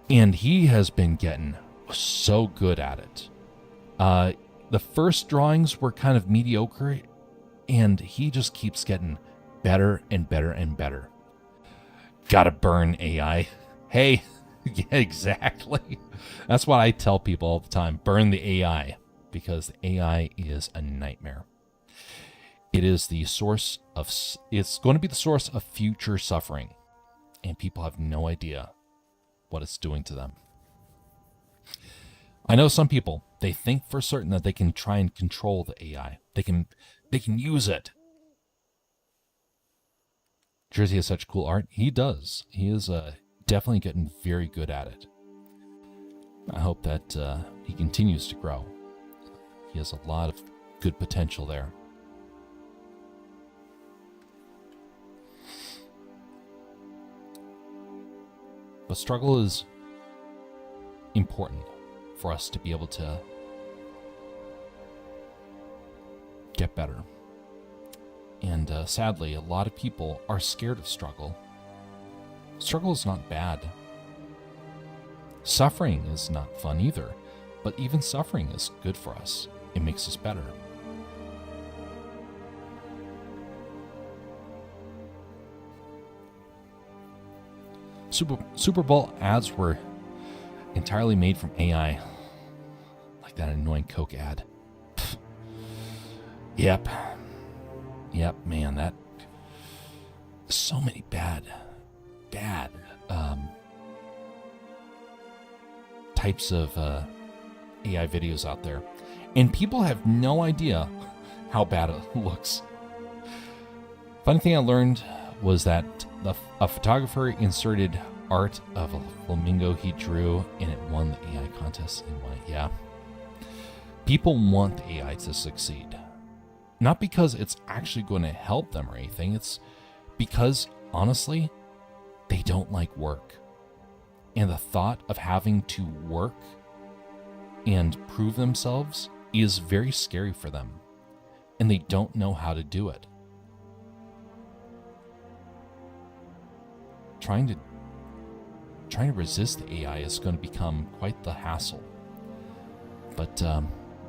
and he has been getting so good at it. The first drawings were kind of mediocre, and he just keeps getting better and better and better. Gotta burn AI. Hey, yeah, exactly. That's what I tell people all the time. Burn the AI, because the AI is a nightmare. It's going to be the source of future suffering, and people have no idea what it's doing to them. I know some people, they think for certain that they can try and control the AI. They can use it. Jersey has such cool art. He does. He is definitely getting very good at it. I hope that he continues to grow. He has a lot of good potential there. But struggle is important for us to be able to get better. And sadly, a lot of people are scared of struggle. Struggle is not bad. Suffering is not fun either, but even suffering is good for us. It makes us better. Super Bowl ads were entirely made from AI, like that annoying Coke ad. Pfft. Yep, man, that so many bad types of AI videos out there, and people have no idea how bad it looks. Funny thing I learned was that a photographer inserted art of a flamingo he drew, and it won the AI contest and won it. Yeah, people want the AI to succeed. Not because it's actually going to help them or anything. It's because, honestly, they don't like work. And the thought of having to work and prove themselves is very scary for them. And they don't know how to do it. Trying to resist the AI is going to become quite the hassle. But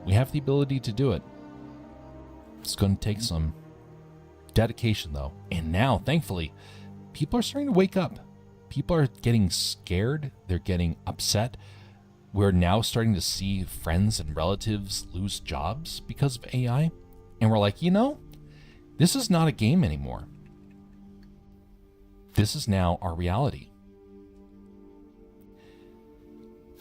we have the ability to do it. It's going to take some dedication, though. And now, thankfully, people are starting to wake up. People are getting scared. They're getting upset. We're now starting to see friends and relatives lose jobs because of AI. And we're like, this is not a game anymore. This is now our reality.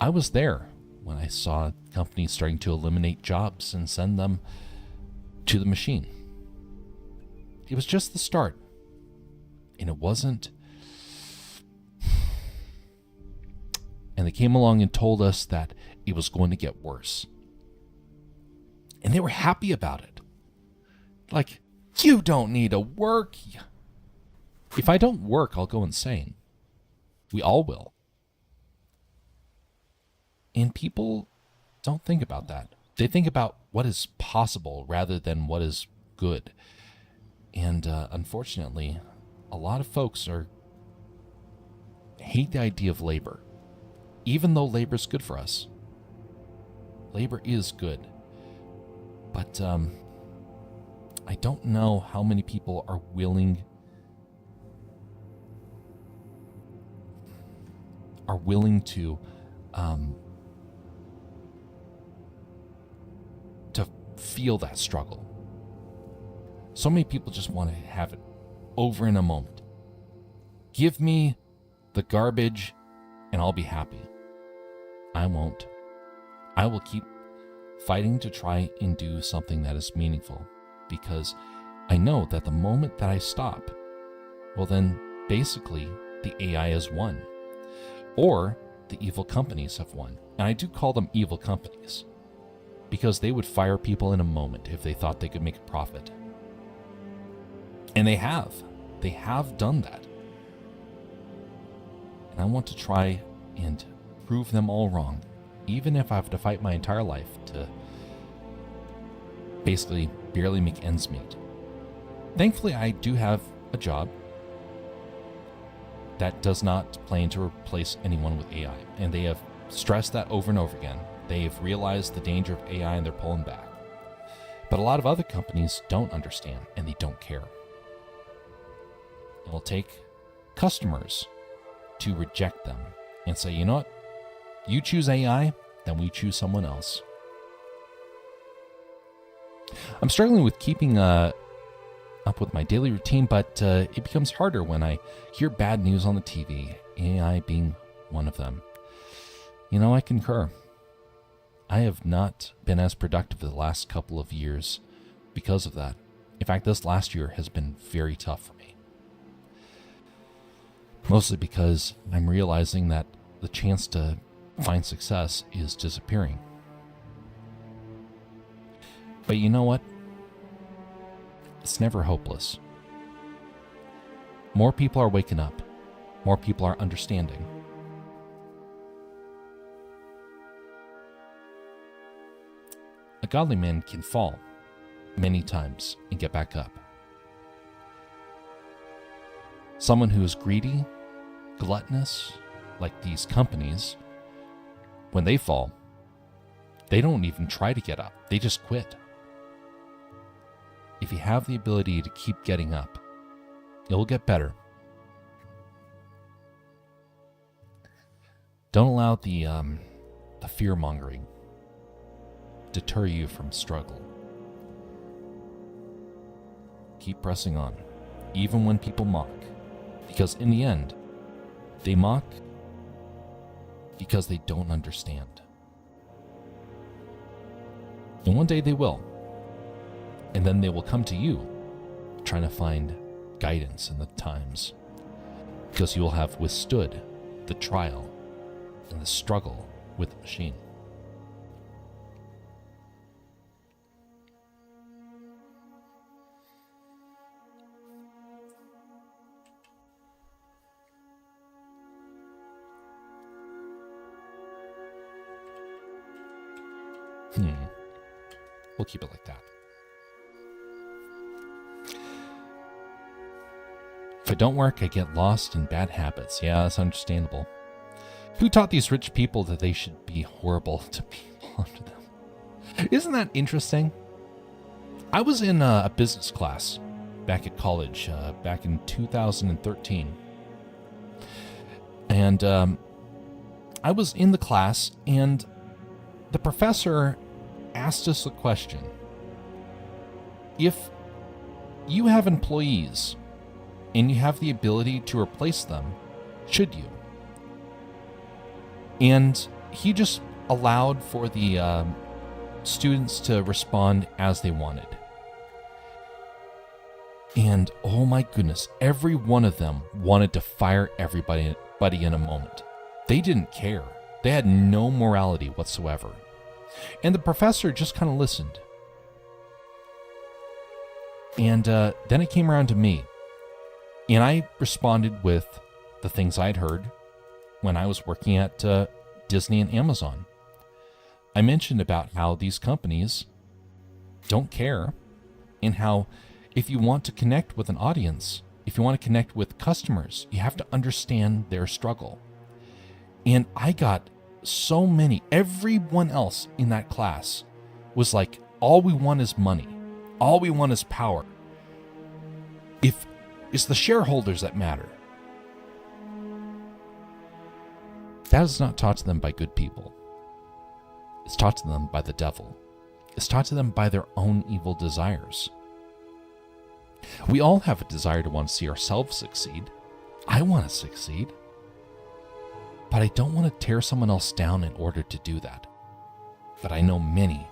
I was there when I saw companies starting to eliminate jobs and send them to the machine. It was just the start. And it wasn't. And they came along and told us that it was going to get worse. And they were happy about it. Like, you don't need to work. If I don't work, I'll go insane. We all will. And people don't think about that. They think about what is possible rather than what is good. And unfortunately, a lot of folks hate the idea of labor. Even though labor is good for us. Labor is good. But I don't know how many people are willing to feel that struggle. So many people just want to have it over in a moment. Give me the garbage and I'll be happy. I won't. I will keep fighting to try and do something that is meaningful, because I know that the moment that I stop, well then basically the AI has won, or the evil companies have won. And I do call them evil companies because they would fire people in a moment if they thought they could make a profit. And they have. They have done that. And I want to try and prove them all wrong, even if I have to fight my entire life to basically barely make ends meet. Thankfully, I do have a job that does not plan to replace anyone with AI, and they have stressed that over and over again. They've realized the danger of AI and they're pulling back. But a lot of other companies don't understand and they don't care. It will take customers to reject them and say, you know what? You choose AI, then we choose someone else. I'm struggling with keeping up with my daily routine, but it becomes harder when I hear bad news on the TV, AI being one of them. You know, I concur. I have not been as productive the last couple of years because of that. In fact, this last year has been very tough for me. Mostly because I'm realizing that the chance to find success is disappearing. But you know what? It's never hopeless. More people are waking up. More people are understanding. A godly man can fall many times and get back up. Someone who is greedy, gluttonous, like these companies, when they fall, they don't even try to get up. They just quit. If you have the ability to keep getting up, it will get better. Don't allow the fear-mongering deter you from struggle. Keep pressing on, even when people mock, because in the end, they mock because they don't understand. And one day they will. And then they will come to you trying to find guidance in the times, because you will have withstood the trial and the struggle with the machine. We'll keep it like that. If I don't work, I get lost in bad habits. Yeah, that's understandable. Who taught these rich people that they should be horrible to people under them? Isn't that interesting? I was in a business class back at college, back in 2013. And I was in the class, and the professor asked us a question. If you have employees and you have the ability to replace them, should you? And he just allowed for the students to respond as they wanted. And oh my goodness, every one of them wanted to fire everybody in a moment. They didn't care. They had no morality whatsoever. And the professor just kind of listened. And then it came around to me. And I responded with the things I'd heard when I was working at Disney and Amazon. I mentioned about how these companies don't care, and how if you want to connect with an audience, if you want to connect with customers, you have to understand their struggle. And I got so many, everyone else in that class was like, all we want is money. All we want is power. If it's the shareholders that matter. That is not taught to them by good people. It's taught to them by the devil. It's taught to them by their own evil desires. We all have a desire to want to see ourselves succeed. I want to succeed. But I don't want to tear someone else down in order to do that. But I know many,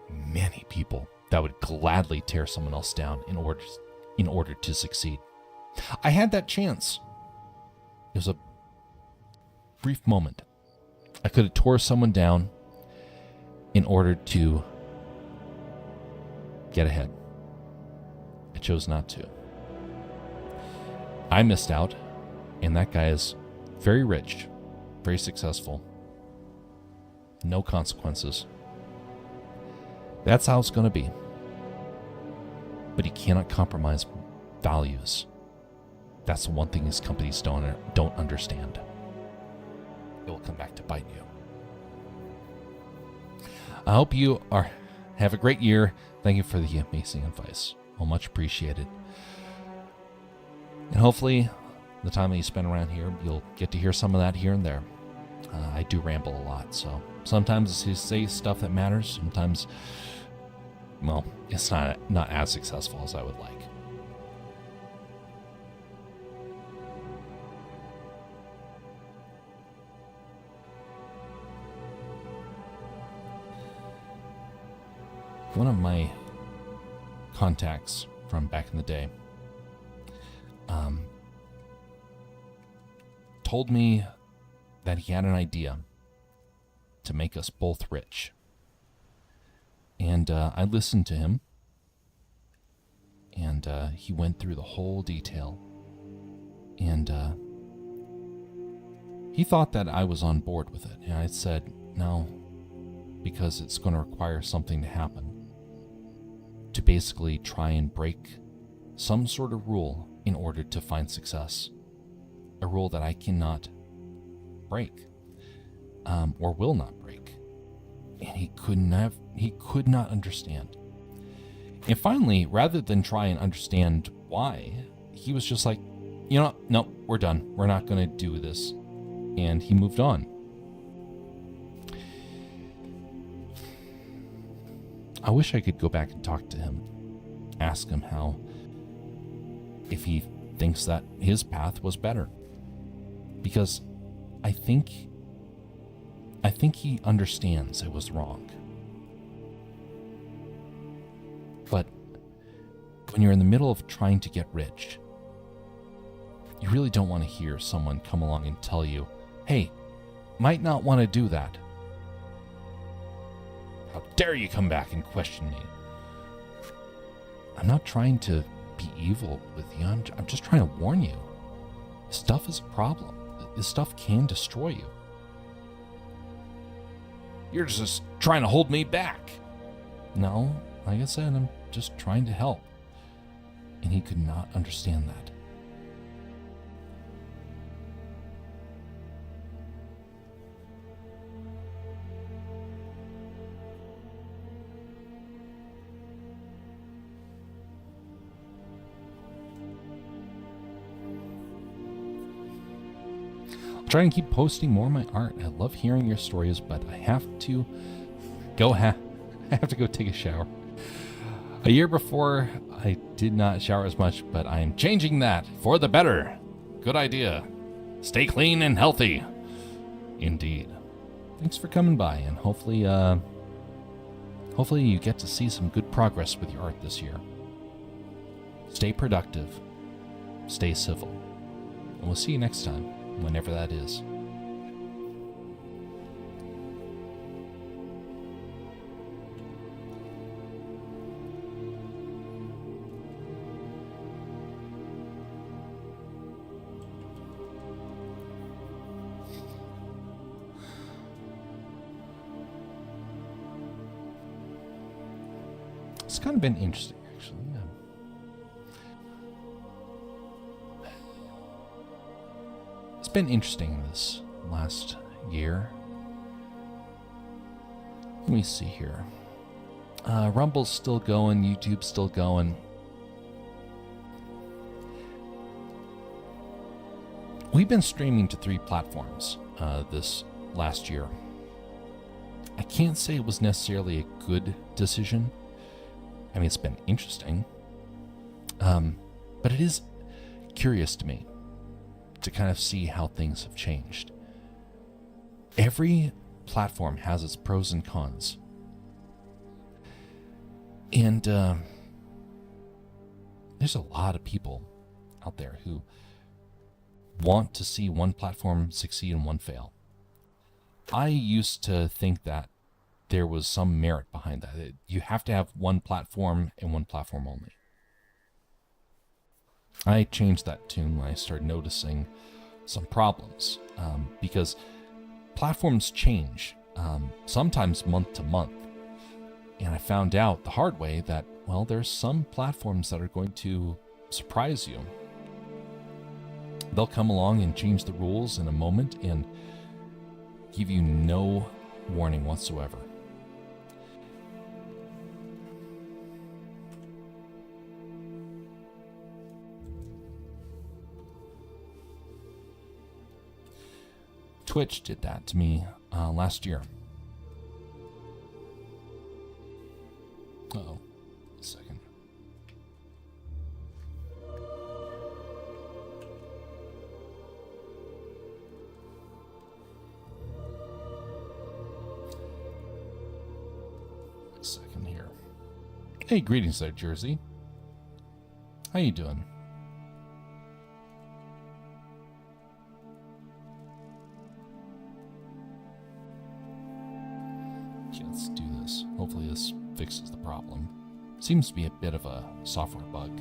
many people that would gladly tear someone else down in order to succeed. I had that chance. It was a brief moment. I could have tore someone down in order to get ahead. I chose not to. I missed out, and that guy is very rich, very successful. No consequences. That's how it's going to be. But he cannot compromise values. That's the one thing these companies don't understand. It will come back to bite you. I hope you have a great year. Thank you for the amazing advice. Well, much appreciated. And hopefully, the time that you spend around here, you'll get to hear some of that here and there. I do ramble a lot, so sometimes I say stuff that matters. Sometimes, well, it's not as successful as I would like. One of my contacts from back in the day told me that he had an idea to make us both rich. And I listened to him, and he went through the whole detail. And he thought that I was on board with it. And I said, no, because it's going to require something to happen to basically try and break some sort of rule in order to find success. A rule that I cannot break, or will not break. And he could not understand. And finally, rather than try and understand why, he was just like, no, we're done. We're not going to do this. And he moved on. I wish I could go back and talk to him, ask him if he thinks that his path was better. Because I think he understands it was wrong. But when you're in the middle of trying to get rich, you really don't want to hear someone come along and tell you, hey, might not want to do that. How dare you come back and question me? I'm not trying to be evil with you. I'm just trying to warn you. Stuff is a problem. This stuff can destroy you. You're just trying to hold me back. No, like I said, I'm just trying to help. And he could not understand that. Try and keep posting more of my art. I love hearing your stories, but I have to go take a shower. A year before, I did not shower as much, but I am changing that for the better. Good idea. Stay clean and healthy. Indeed. Thanks for coming by, and hopefully you get to see some good progress with your art this year. Stay productive. Stay civil. And we'll see you next time. Whenever that is. It's kind of been interesting, actually. It's been interesting this last year. Let me see here. Rumble's still going, YouTube's still going. We've been streaming to 3 platforms this last year. I can't say it was necessarily a good decision. I mean, it's been interesting. But it is curious to me to kind of see how things have changed. Every platform has its pros and cons. And there's a lot of people out there who want to see one platform succeed and one fail. I used to think that there was some merit behind that. You have to have one platform and one platform only. I changed that tune when I started noticing some problems, because platforms change, sometimes month to month. And I found out the hard way that, well, there's some platforms that are going to surprise you. They'll come along and change the rules in a moment and give you no warning whatsoever. Twitch did that to me last year. Uh-oh. A second. A second here. Hey, greetings there, Jersey. How you doing? Okay, let's do this. Hopefully this fixes the problem. Seems to be a bit of a software bug.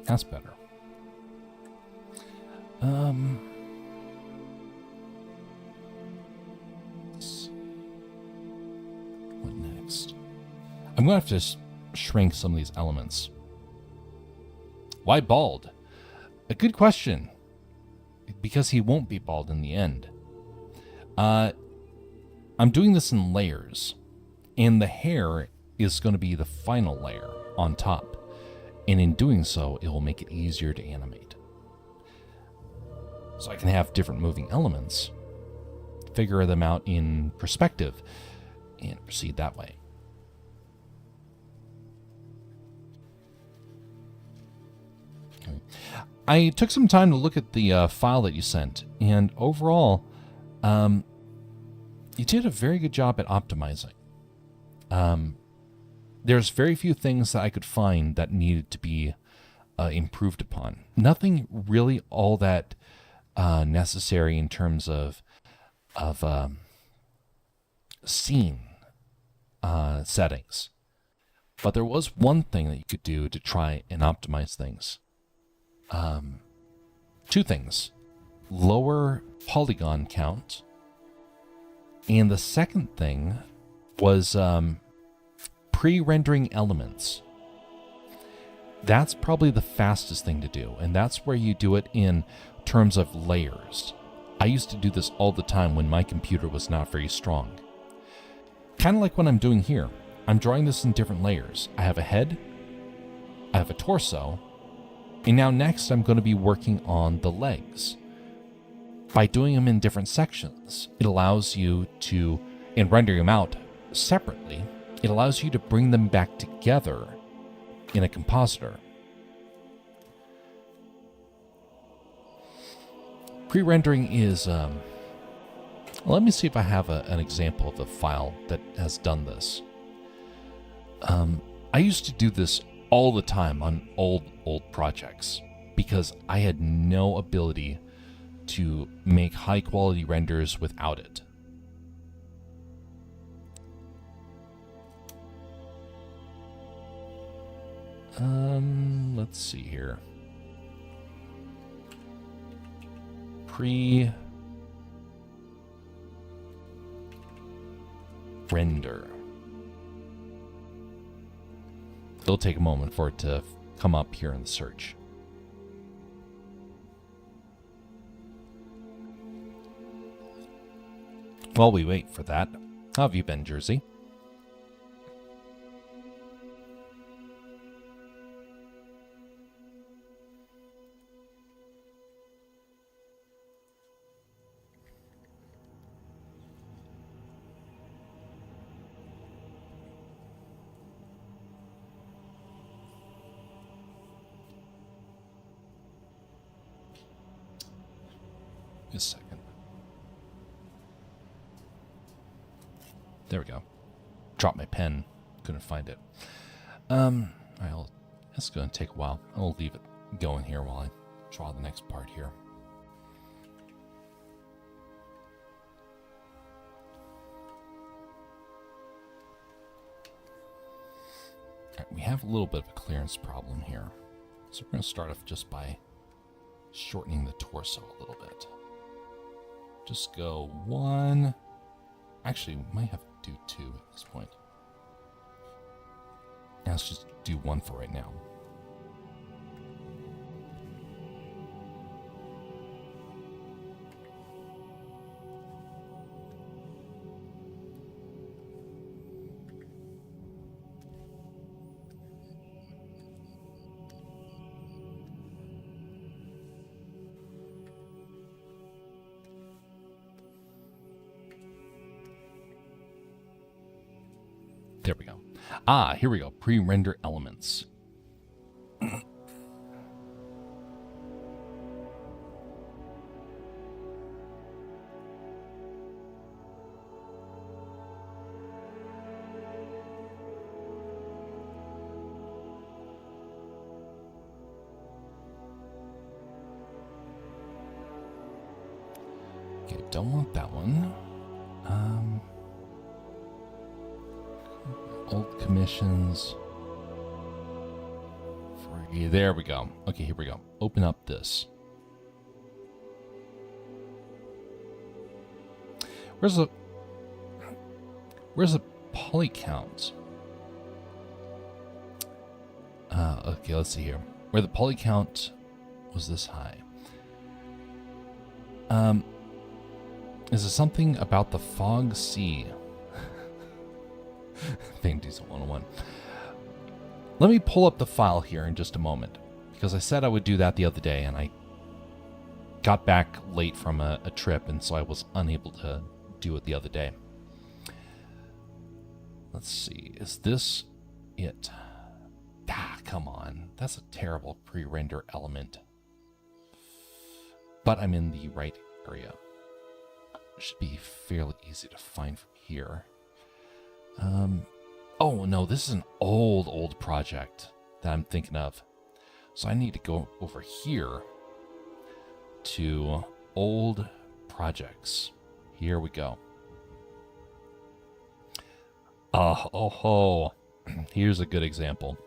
That's better. What next? I'm going to have to shrink some of these elements. Why bald? A good question. Because he won't be bald in the end. I'm doing this in layers, and the hair is going to be the final layer on top. And in doing so, it will make it easier to animate. So I can have different moving elements, figure them out in perspective, and proceed that way. Okay. I took some time to look at the file that you sent, and overall, you did a very good job at optimizing. There's very few things that I could find that needed to be improved upon. Nothing really all that necessary in terms of scene settings. But there was one thing that you could do to try and optimize things. Two things. Lower polygon count. And the second thing was pre-rendering elements. That's probably the fastest thing to do, and that's where you do it in terms of layers. I used to do this all the time when my computer was not very strong. Kind of like what I'm doing here. I'm drawing this in different layers. I have a head, I have a torso, and now next I'm going to be working on the legs. By doing them in different sections, it allows you to, and rendering them out separately, it allows you to bring them back together in a compositor. Pre-rendering is Let me see if I have an example of a file that has done this. I used to do this all the time on old projects because I had no ability to make high quality renders without it. Let's see here. Pre-render. It'll take a moment for it to come up here in the search. While we wait for that, how have you been, Jersey? Just a second. There we go. Dropped my pen. Couldn't find it. Alright, it's going to take a while. I'll leave it going here while I draw the next part here. Alright, we have a little bit of a clearance problem here. So we're going to start off just by shortening the torso a little bit. Just go one. Actually, we might have to do two at this point. Yeah, let's just do one for right now. There we go. Ah, here we go. Pre-render elements. Okay, don't want that one. Old commissions. Free. There we go. Okay, here we go. Open up this. Where's the poly count? Okay, let's see here. Where the poly count was this high. Is it something about the fog sea? Paint Diesel 101. Let me pull up the file here in just a moment, because I said I would do that the other day, and I got back late from a trip, and so I was unable to do it the other day. Let's see. Is this it? Ah, come on. That's a terrible pre-render element. But I'm in the right area. It should be fairly easy to find from here. Oh no, this is an old project that I'm thinking of. So I need to go over here to old projects. Here we go. Oh, here's a good example.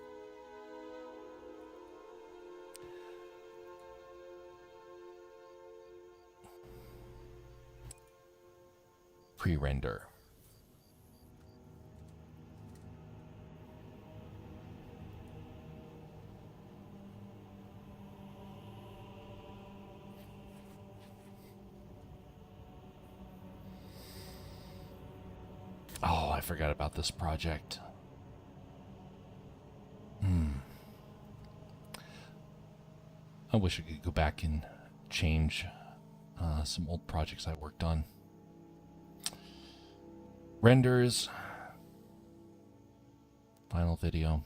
Pre-render. Oh, I forgot about this project. I wish I could go back and change some old projects I worked on. Renders. Final video.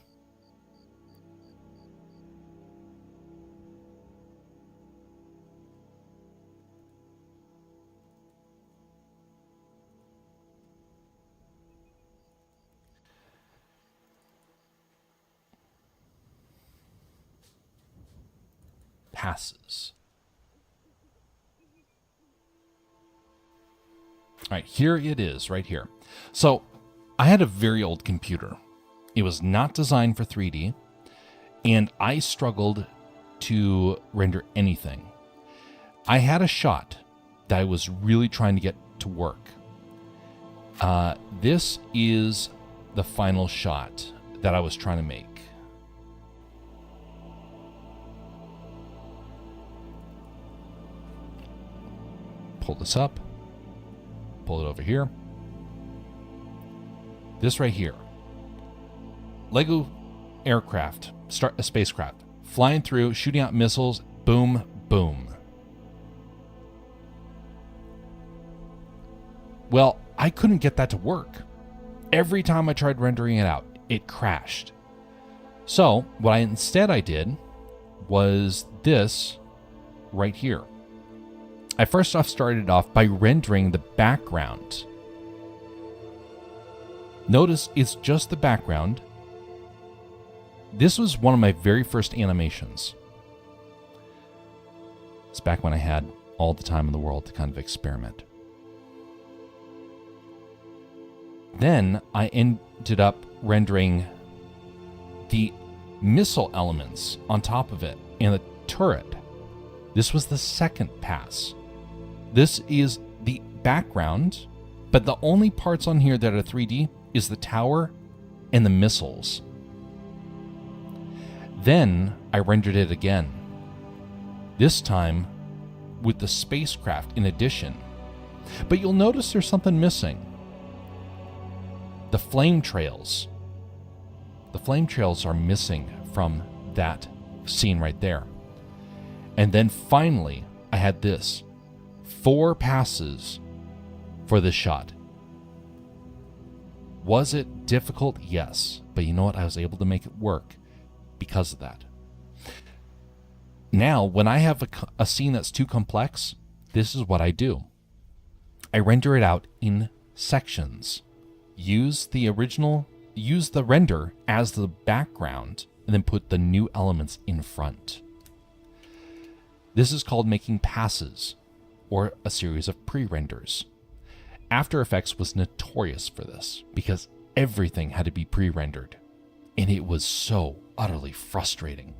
passes. All right, here it is right here. So I had a very old computer. It was not designed for 3D, and I struggled to render anything. I had a shot that I was really trying to get to work. This is the final shot that I was trying to make. Pull this up. Pull it over here. This right here. Lego aircraft, start a spacecraft, flying through, shooting out missiles, boom, boom. Well, I couldn't get that to work. Every time I tried rendering it out, it crashed. So what I did was this right here. I first off started off by rendering the background. Notice it's just the background. This was one of my very first animations. It's back when I had all the time in the world to kind of experiment. Then I ended up rendering the missile elements on top of it and the turret. This was the second pass. This is the background, but the only parts on here that are 3D is the tower and the missiles. Then I rendered it again, this time with the spacecraft in addition. But you'll notice there's something missing. The flame trails. The flame trails are missing from that scene right there. And then finally, I had this. 4 passes for this shot. Was it difficult? Yes. But you know what? I was able to make it work because of that. Now, when I have a scene that's too complex, this is what I do. I render it out in sections. Use the render as the background, and then put the new elements in front. This is called making passes, or a series of pre-renders. After Effects was notorious for this, because everything had to be pre-rendered, and it was so utterly frustrating.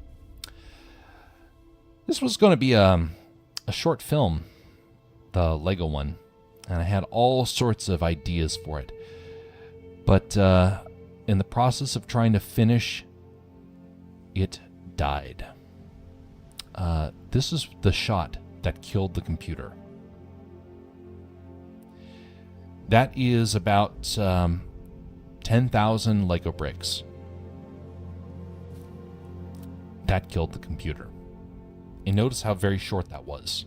This was going to be a short film, the Lego one, and I had all sorts of ideas for it. But in the process of trying to finish, it died. This is the shot that killed the computer. That is about 10,000 Lego bricks. That killed the computer. And notice how very short that was.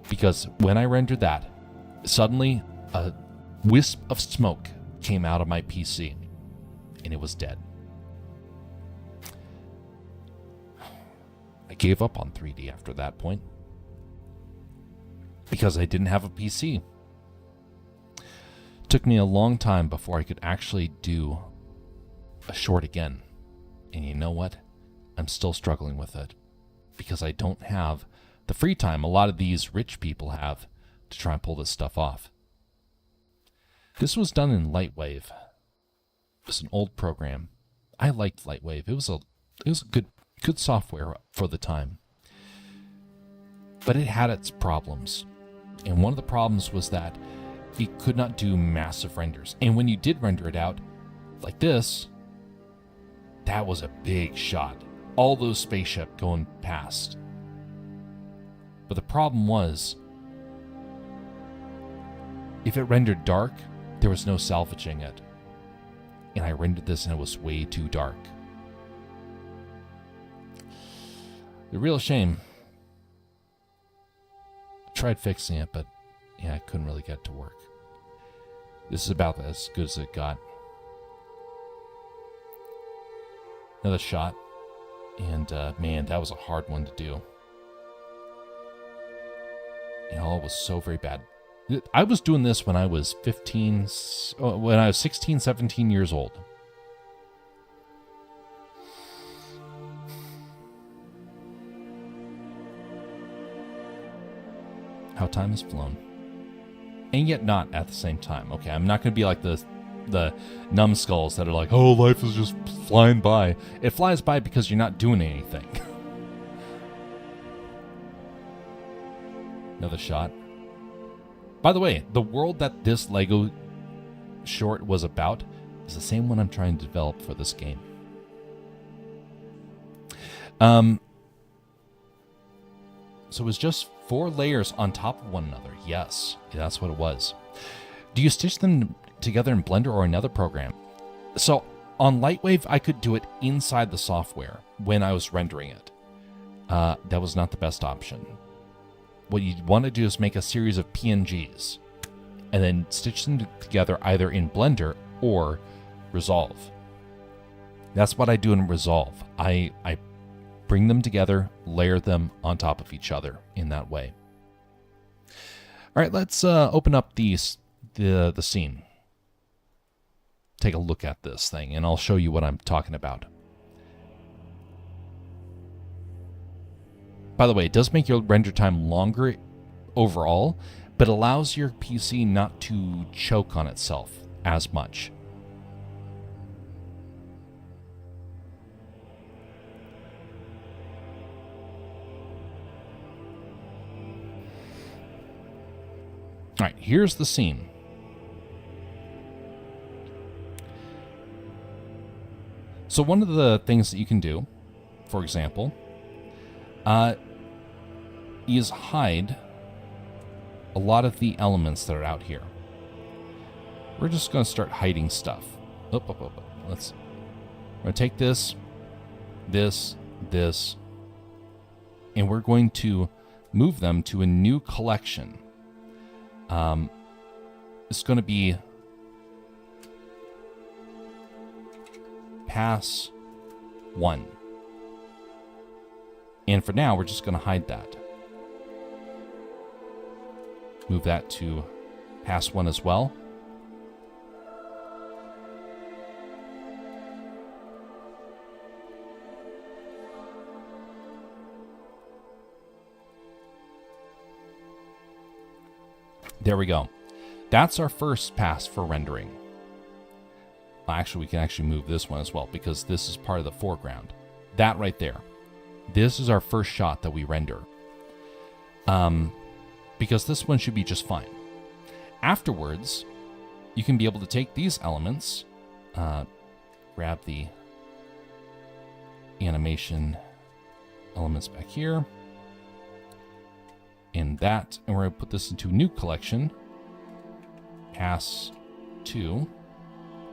Because when I rendered that, suddenly a wisp of smoke came out of my PC, and it was dead. I gave up on 3D after that point, because I didn't have a PC. It took me a long time before I could actually do a short again. And you know what? I'm still struggling with it, because I don't have the free time a lot of these rich people have to try and pull this stuff off. This was done in Lightwave. It was an old program. I liked Lightwave. It was a good software for the time. But it had its problems. And one of the problems was that it could not do massive renders. And when you did render it out like this, that was a big shot. All those spaceship going past. But the problem was, if it rendered dark, there was no salvaging it. And I rendered this and it was way too dark. The real shame. I tried fixing it, but yeah, I couldn't really get it to work. This is about as good as it got. Another shot. And man, that was a hard one to do. And all was so very bad. I was doing this when I was 16, 17 years old. time has flown. And yet not at the same time. Okay, I'm not going to be like the numbskulls that are like, oh, life is just flying by. It flies by because you're not doing anything. Another shot. By the way, the world that this Lego short was about is the same one I'm trying to develop for this game. So it was just 4 layers on top of one another. Yes, that's what it was. Do you stitch them together in Blender or another program? So on Lightwave, I could do it inside the software when I was rendering it. That was not the best option. What you want to do is make a series of PNGs and then stitch them together either in Blender or Resolve. That's what I do in Resolve. I bring them together, layer them on top of each other in that way. All right, let's open up the scene. Take a look at this thing, and I'll show you what I'm talking about. By the way, it does make your render time longer overall, but allows your PC not to choke on itself as much. All right, here's the scene. So one of the things that you can do, for example, is hide a lot of the elements that are out here. We're just going to start hiding stuff. We're going to take this, and we're going to move them to a new collection. It's going to be Pass 1. And for now, we're just going to hide that. Move that to Pass 1 as well. There we go. That's our first pass for rendering. Actually, we can actually move this one as well because this is part of the foreground. That right there. This is our first shot that we render. Because this one should be just fine. Afterwards, you can be able to take these elements, grab the animation elements back here, and we're going to put this into a new collection, Pass 2.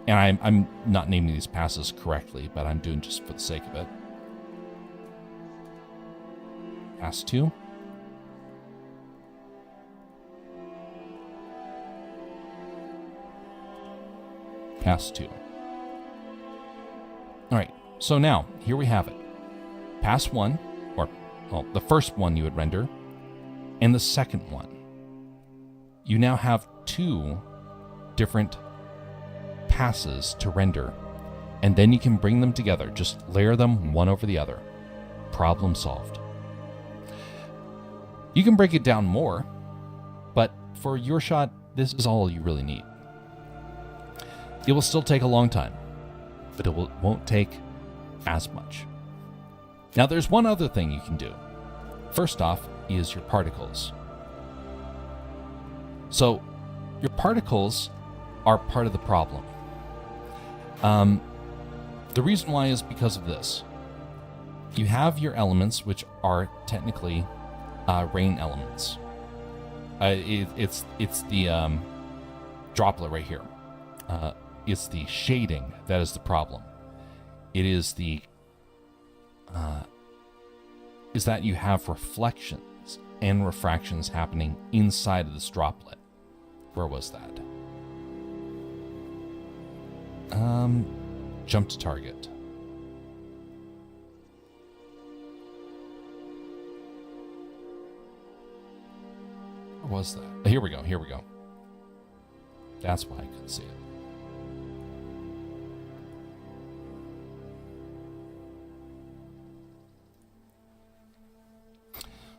And I'm not naming these passes correctly, but I'm doing just for the sake of it. Pass 2. Pass 2. All right, so now, here we have it. Pass 1, or, well, the first one you would render, and the second one. You now have 2 different passes to render, and then you can bring them together. Just layer them one over the other. Problem solved. You can break it down more, but for your shot, this is all you really need. It will still take a long time, but it won't take as much. Now there's one other thing you can do. First off is your particles. So your particles are part of the problem. The reason why is because of this. You have your elements, which are technically rain elements. It's the droplet right here. It's the shading that is the problem. It is is that you have reflections and refractions happening inside of this droplet. Where was that? Jump to target. Where was that? Here we go. Here we go. That's why I couldn't see it.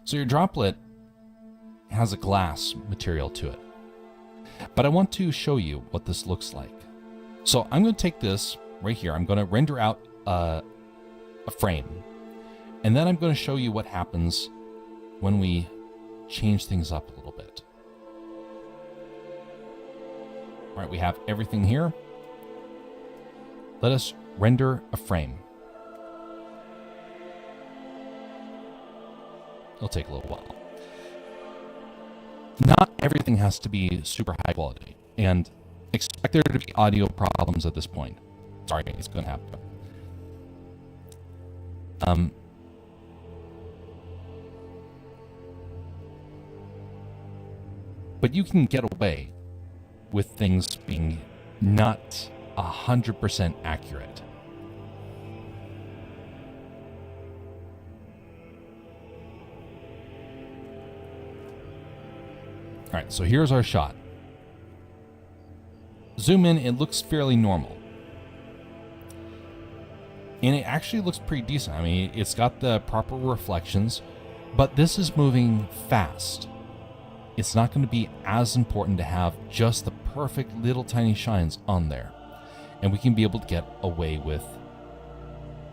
So your droplet has a glass material to it. But I want to show you what this looks like. So I'm going to take this right here. I'm going to render out a frame. And then I'm going to show you what happens when we change things up a little bit. All right, we have everything here. Let us render a frame. It'll take a little while. Not everything has to be super high quality, and expect there to be audio problems at this point. Sorry, it's going to happen. But you can get away with things being not 100% accurate. All right, so here's our shot. Zoom in, it looks fairly normal. And it actually looks pretty decent. I mean, it's got the proper reflections, but this is moving fast. It's not going to be as important to have just the perfect little tiny shines on there. And we can be able to get away with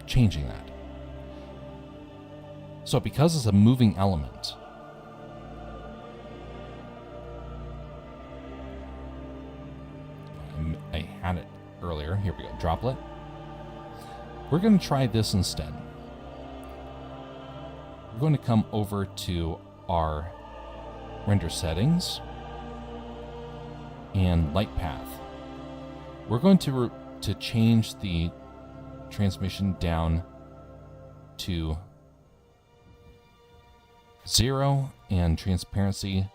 changing that. So because it's a moving element, I had it earlier. Here we go. Droplet. We're going to try this instead. We're going to come over to our render settings and light path. We're going to change the transmission down to 0 and transparency.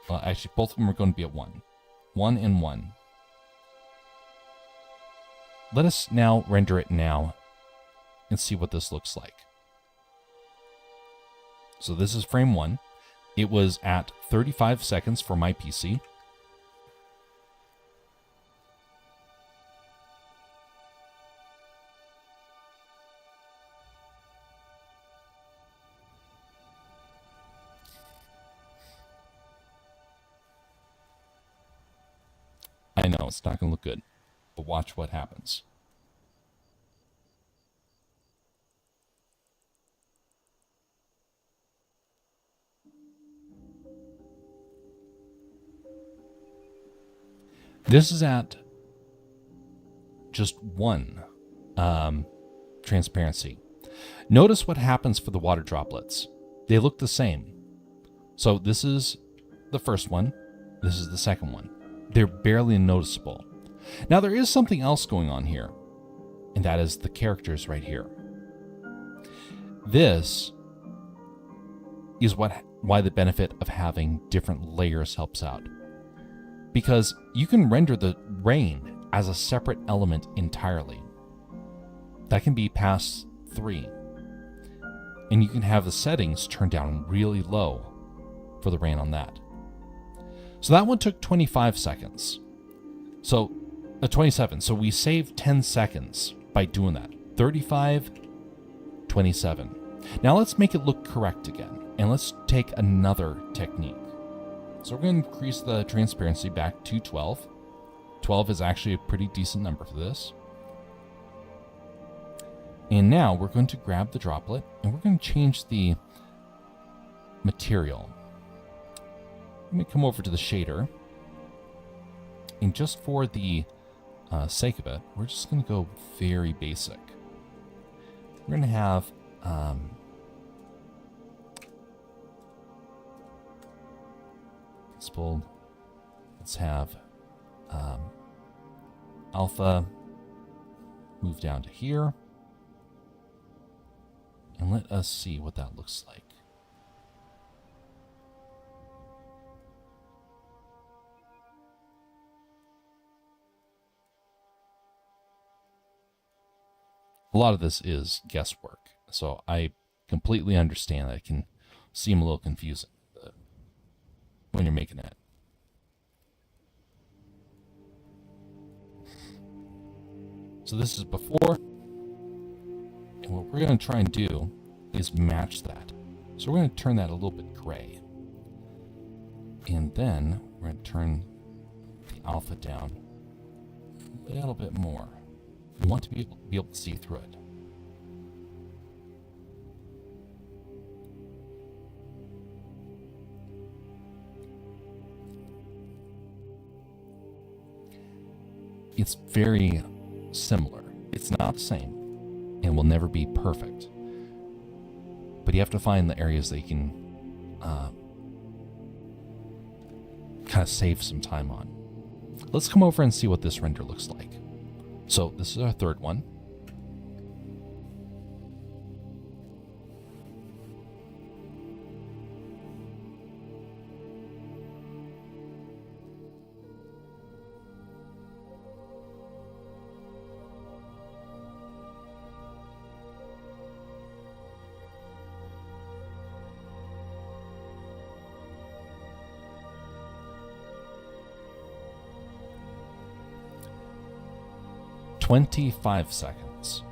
Well, actually, both of them are going to be at 1. 1 and 1. Let us now render it now and see what this looks like. So this is frame 1. It was at 35 seconds for my PC. I know it's not going to look good, but watch what happens. This is at just 1 transparency. Notice what happens for the water droplets. They look the same. So this is the first one. This is the second one. They're barely noticeable. Now there is something else going on here, and that is the characters right here. This is why the benefit of having different layers helps out. Because you can render the rain as a separate element entirely. That can be past 3. And you can have the settings turned down really low for the rain on that. So that one took 25 seconds. So, 27. So we saved 10 seconds by doing that. 35, 27. Now let's make it look correct again. And let's take another technique. So we're going to increase the transparency back to 12. 12 is actually a pretty decent number for this. And now we're going to grab the droplet and we're going to change the material. Let me come over to the shader. And just for the sake of it, we're just going to go very basic. We're going to have let's have alpha move down to here. And let us see what that looks like. A lot of this is guesswork, so I completely understand that it can seem a little confusing when you're making that. So this is before, and what we're going to try and do is match that. So we're going to turn that a little bit gray. And then we're going to turn the alpha down a little bit more. We want to be able to see through it. It's very similar. It's not the same and will never be perfect. But you have to find the areas that you can kind of save some time on. Let's come over and see what this render looks like. So this is our third one. "25 seconds.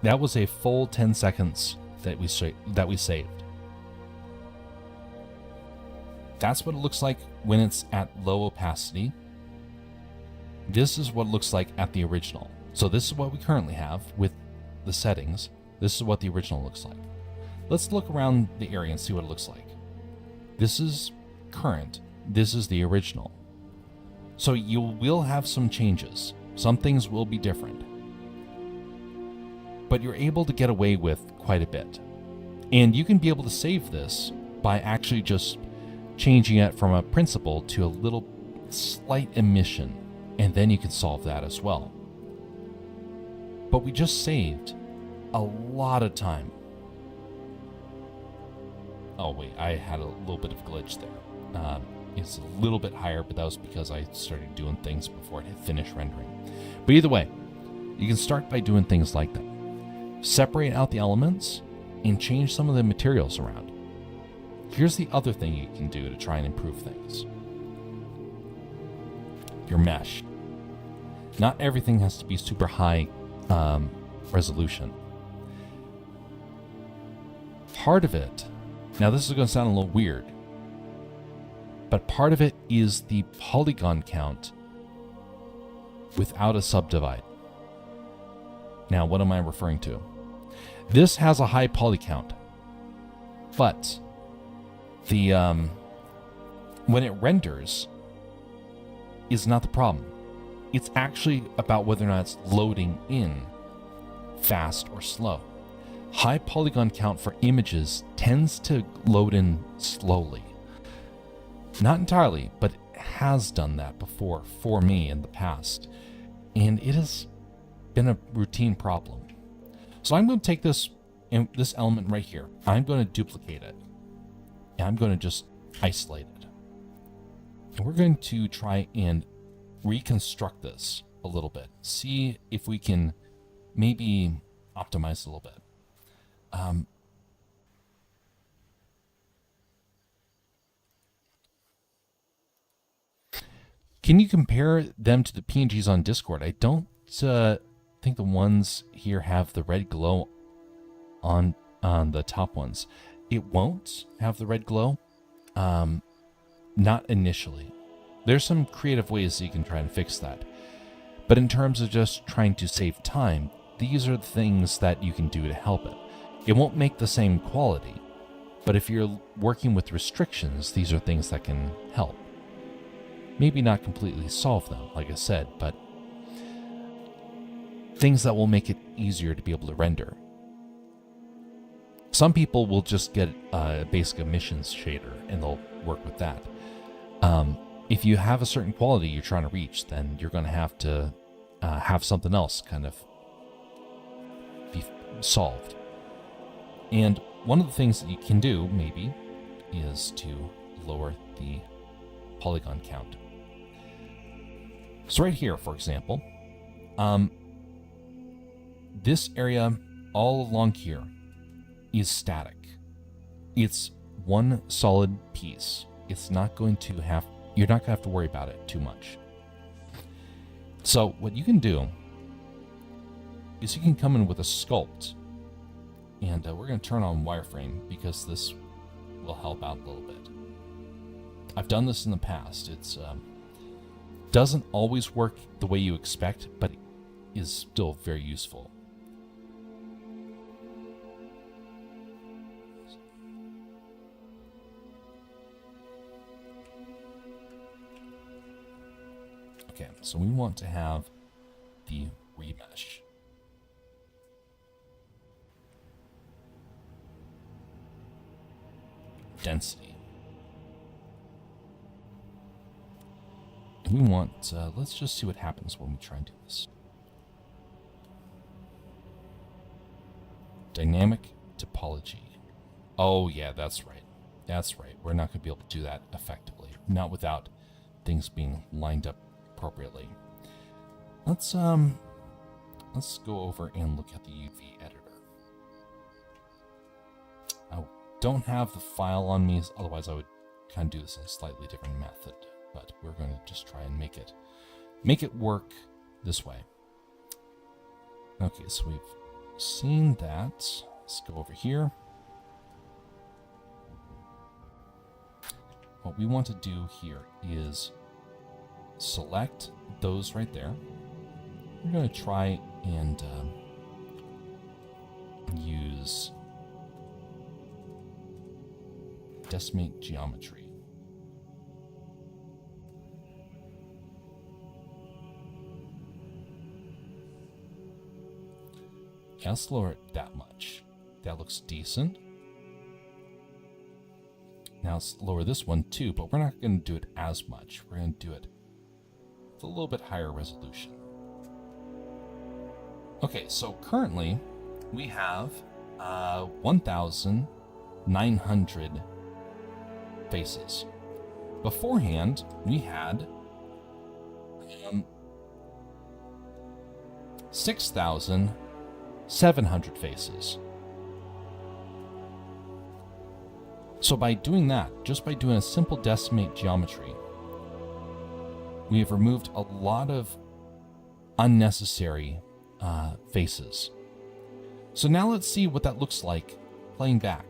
That was a full 10 seconds that we saved. That's what it looks like when it's at low opacity. This is what it looks like at the original. So this is what we currently have with the settings. This is what the original looks like. Let's look around the area and see what it looks like. This is current. This is the original. So you will have some changes. Some things will be different. But you're able to get away with quite a bit. And you can be able to save this by actually just changing it from a principal to a little slight emission. And then you can solve that as well. But we just saved a lot of time. Oh wait, I had a little bit of glitch there. It's a little bit higher, but that was because I started doing things before it had finished rendering. But either way, you can start by doing things like that. Separate out the elements and change some of the materials around. Here's the other thing you can do to try and improve things. Your mesh. Not everything has to be super high resolution. Part of it, now this is going to sound a little weird, but part of it is the polygon count without a subdivide. Now, what am I referring to? This has a high poly count, but the when it renders is not the problem. It's actually about whether or not it's loading in fast or slow. High polygon count for images tends to load in slowly. Not entirely, but it has done that before for me in the past. And it has been a routine problem. So I'm going to take this element right here. I'm going to duplicate it. And I'm going to just isolate it. And we're going to try and reconstruct this a little bit. See if we can maybe optimize a little bit. Can you compare them to the PNGs on Discord? I don't think the ones here have the red glow on the top ones. It won't have the red glow. Not initially. There's some creative ways that you can try and fix that. But in terms of just trying to save time, these are the things that you can do to help it. It won't make the same quality, but if you're working with restrictions, these are things that can help. Maybe not completely solve them, like I said, but things that will make it easier to be able to render. Some people will just get a basic emissions shader and they'll work with that. If you have a certain quality you're trying to reach, then you're going to have something else kind of be solved. And one of the things that you can do, maybe, is to lower the polygon count. So right here, for example, this area all along here is static. It's one solid piece. It's not going to have, you're not going to have to worry about it too much. So what you can do is you can come in with a sculpt, and we're going to turn on wireframe because this will help out a little bit. I've done this in the past. It's doesn't always work the way you expect, but it is still very useful. Okay, so we want to have the remesh. Density. And we want, let's just see what happens when we try and do this. Dynamic topology. Oh yeah, that's right. That's right. We're not going to be able to do that effectively. Not without things being lined up appropriately. Let's go over and look at the UV editor. I don't have the file on me, otherwise I would kind of do this in a slightly different method, but we're going to just try and make it work this way. Okay, so we've seen that. Let's go over here. What we want to do here is select those right there. We're going to try and use decimate geometry. Yeah, let's lower it that much. That looks decent. Now let's lower this one too, but we're not going to do it as much. We're going to do it with a little bit higher resolution. Okay, so currently we have 1,900 faces. Beforehand, we had 6,700 faces. So by doing that, just by doing a simple decimate geometry, we have removed a lot of unnecessary faces. So now let's see what that looks like playing back.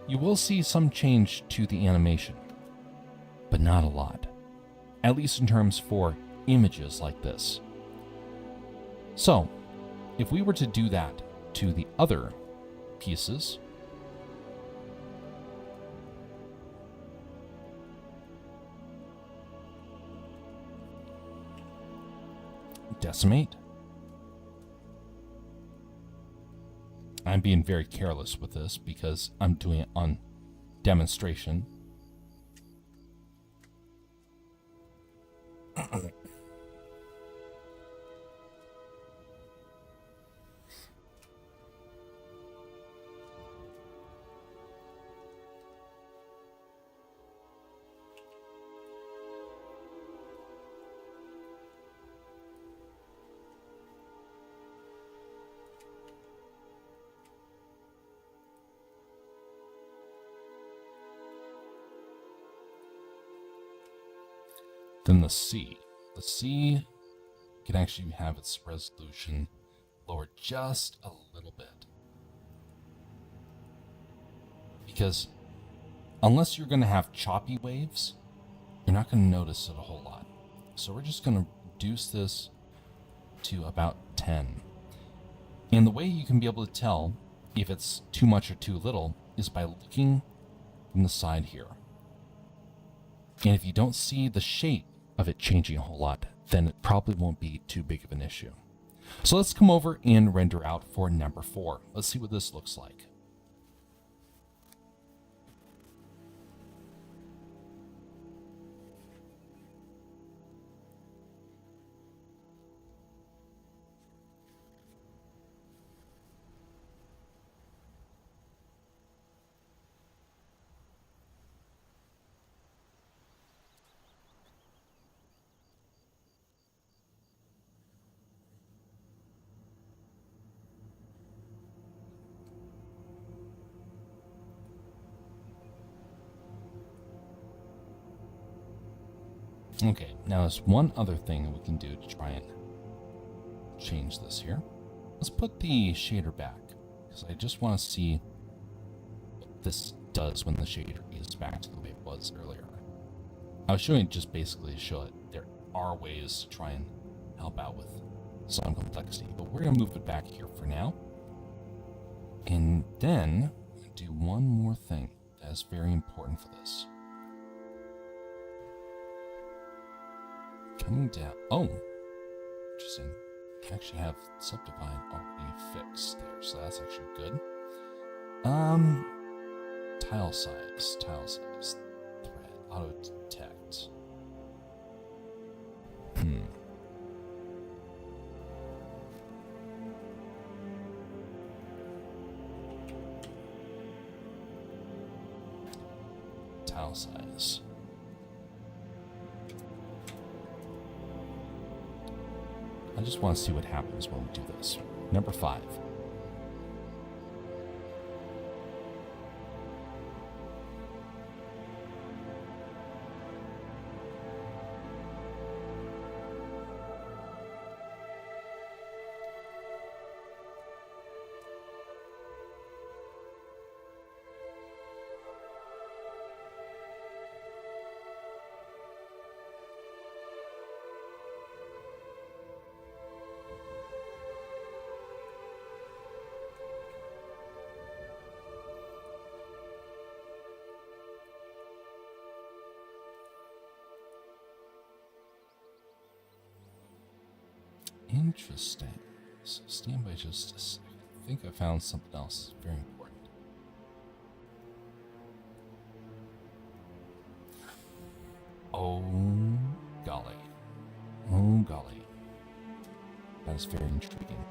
You will see some change to the animation, but not a lot, at least in terms for images like this. So if we were to do that to the other pieces, decimate. I'm being very careless with this because I'm doing it on demonstration. Then the C. The C can actually have its resolution lowered just a little bit. Because unless you're going to have choppy waves, you're not going to notice it a whole lot. So we're just going to reduce this to about 10. And the way you can be able to tell if it's too much or too little is by looking from the side here. And if you don't see the shape of it changing a whole lot, then it probably won't be too big of an issue. So let's come over and render out for number 4. Let's see what this looks like. Okay, now there's one other thing that we can do to try and change this here. Let's put the shader back, because I just want to see this does when the shader is back to the way it was earlier. I was showing it just basically to show that there are ways to try and help out with some complexity, but we're going to move it back here for now. And then do one more thing that is very important for this. Coming down. Oh, interesting. You actually have subdivide already fixed there, so that's actually good. Tile size, thread, auto detect. Tile size. I just want to see what happens when we do this. Number 5. Interesting. So stand by just a second. I think I found something else very important. Oh golly. Oh golly. That is very intriguing.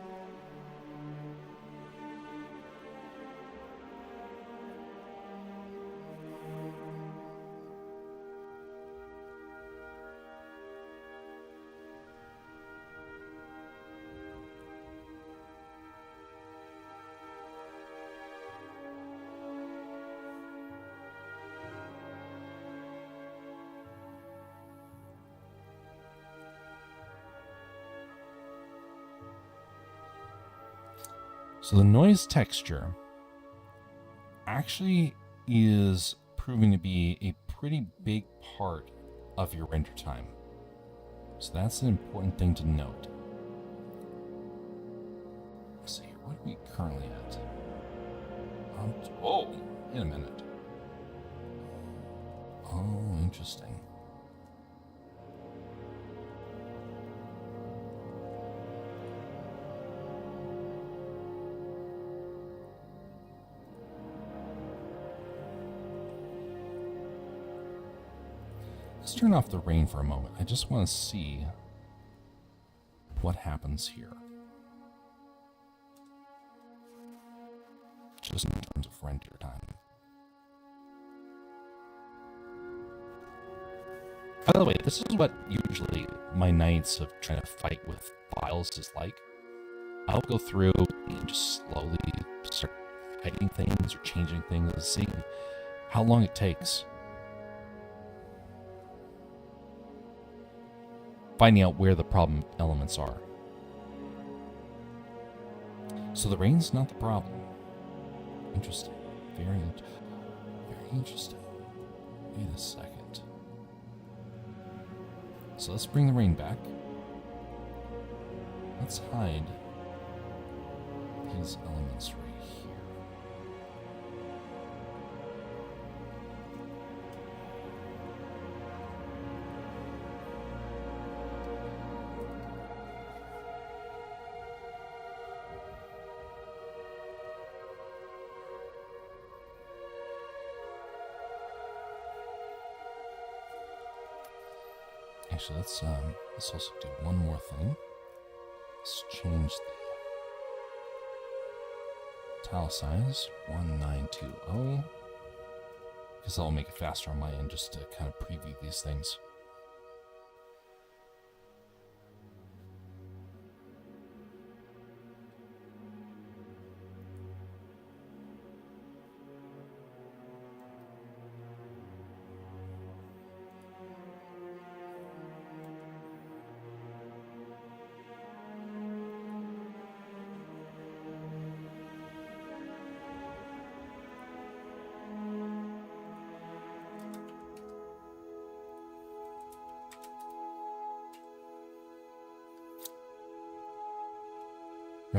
So the noise texture actually is proving to be a pretty big part of your render time. So that's an important thing to note. Let's see here, what are we currently at? Oh, wait a minute. Oh, interesting. Let's turn off the rain for a moment. I just want to see what happens here. Just in terms of render time. By the way, this is what usually my nights of trying to fight with files is like. I'll go through and just slowly start hiding things or changing things and see how long it takes. Finding out where the problem elements are. So the rain's not the problem. Interesting. Very interesting. Wait a second. So let's bring the rain back. Let's hide these elements right here. Actually, let's also do one more thing. Let's change the tile size 1920, because that'll make it faster on my end just to kind of preview these things.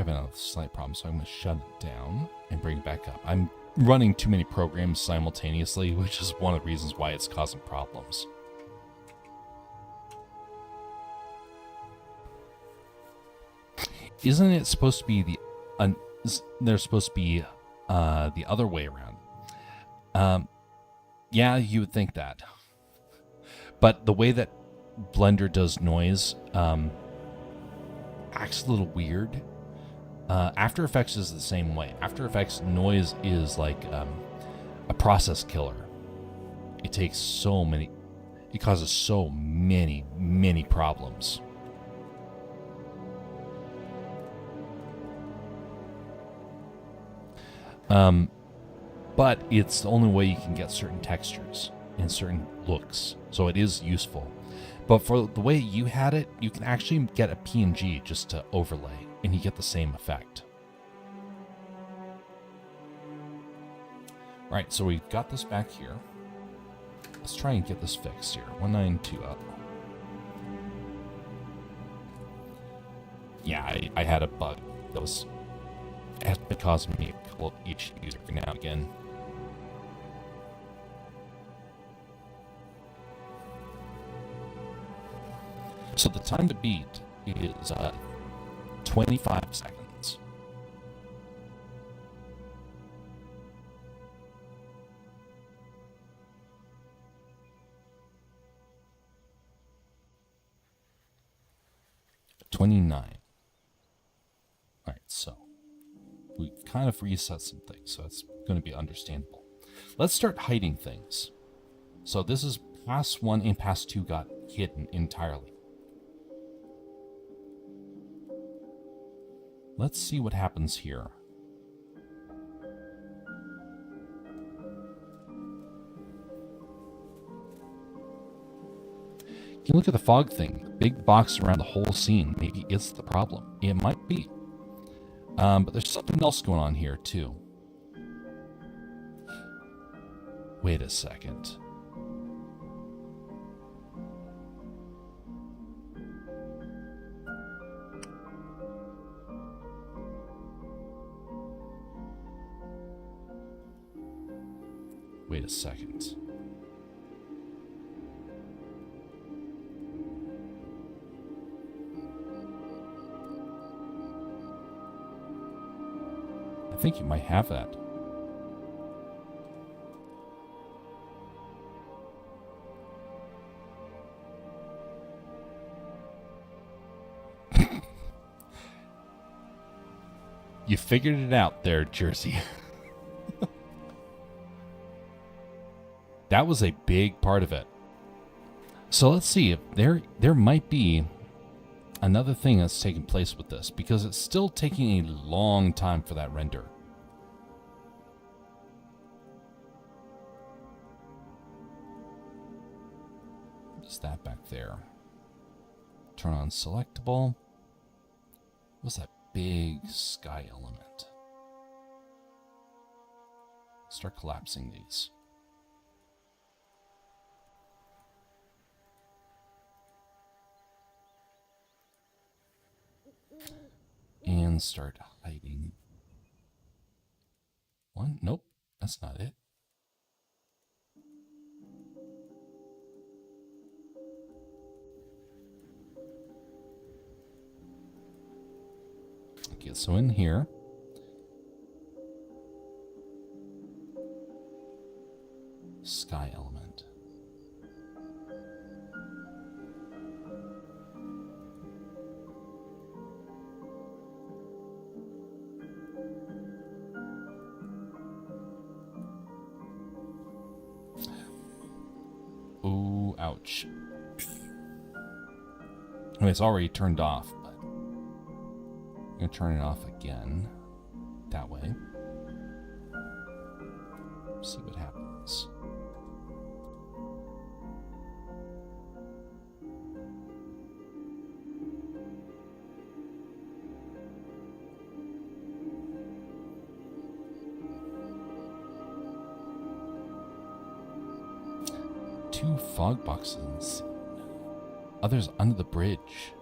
having a slight problem, so I'm going to shut it down and bring it back up. I'm running too many programs simultaneously, which is one of the reasons why it's causing problems. Isn't it supposed to be they're supposed to be the other way around? Yeah, you would think that. But the way that Blender does noise acts a little weird. After Effects is the same way. After Effects noise is like a process killer. It causes so many problems. But it's the only way you can get certain textures and certain looks, so it is useful. But for the way you had it, you can actually get a PNG just to overlay, and you get the same effect. Alright, so we've got this back here. Let's try and get this fixed here. 192 up. Yeah, I had a bug that was has been causing me a couple of issues every now and again. So the time to beat is 25 seconds. $29. All right, so we kind of reset some things, so it's going to be understandable. Let's start hiding things. So this is Pass 1 and Pass 2 got hidden entirely. Let's see what happens here. You can look at the fog thing. Big box around the whole scene. Maybe it's the problem. It might be. But there's something else going on here, too. Wait a second. Wait a second. I think you might have that. You figured it out there, Jersey. That was a big part of it. So let's see if there might be another thing that's taking place with this, because it's still taking a long time for that render. Just that back there. Turn on selectable. What's that big sky element? Start collapsing these. And start hiding. One? Nope, that's not it. Okay, so in here, sky element. Ooh, ouch. I mean, it's already turned off, but I'm going to turn it off again. That way. See what happens. Two fog boxes in the scene. Others under the bridge.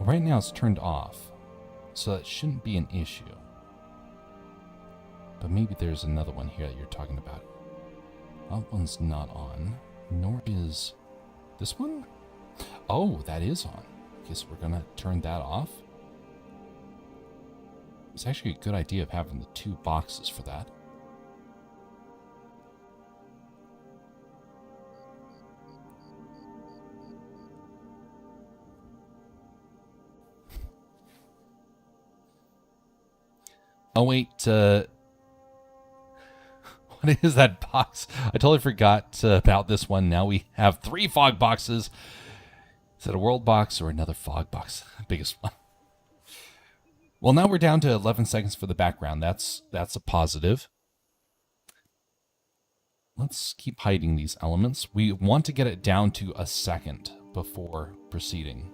Right now it's turned off, so that shouldn't be an issue. But maybe there's another one here that you're talking about. That one's not on, nor is this one. Oh, that is on. Guess we're gonna turn that off. It's actually a good idea of having the two boxes for that. Oh wait, what is that box? I totally forgot about this one. Now we have 3 fog boxes. Is it a world box or another fog box? Biggest one. Well, now we're down to 11 seconds for the background. That's a positive. Let's keep hiding these elements. We want to get it down to a second before proceeding.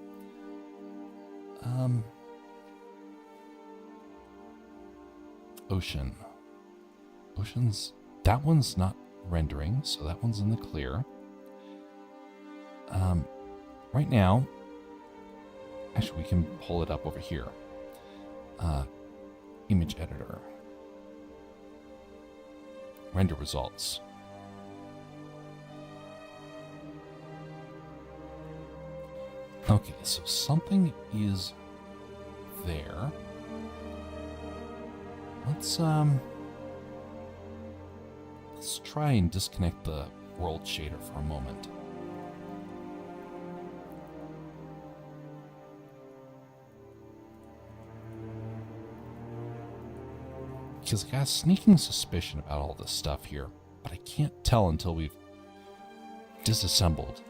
Ocean. Ocean's... That one's not rendering, so that one's in the clear. Right now... Actually, we can pull it up over here. Image editor. Render results. Okay, so something is there. Let's try and disconnect the world shader for a moment. Because I got a sneaking suspicion about all this stuff here, but I can't tell until we've disassembled.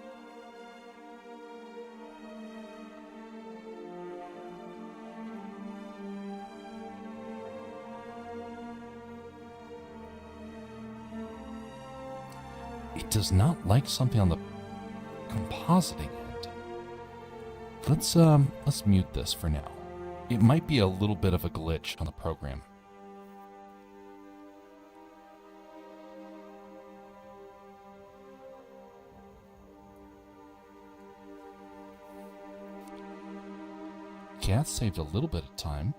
It does not like something on the compositing end. Let's mute this for now. It might be a little bit of a glitch on the program. Okay, that saved a little bit of time.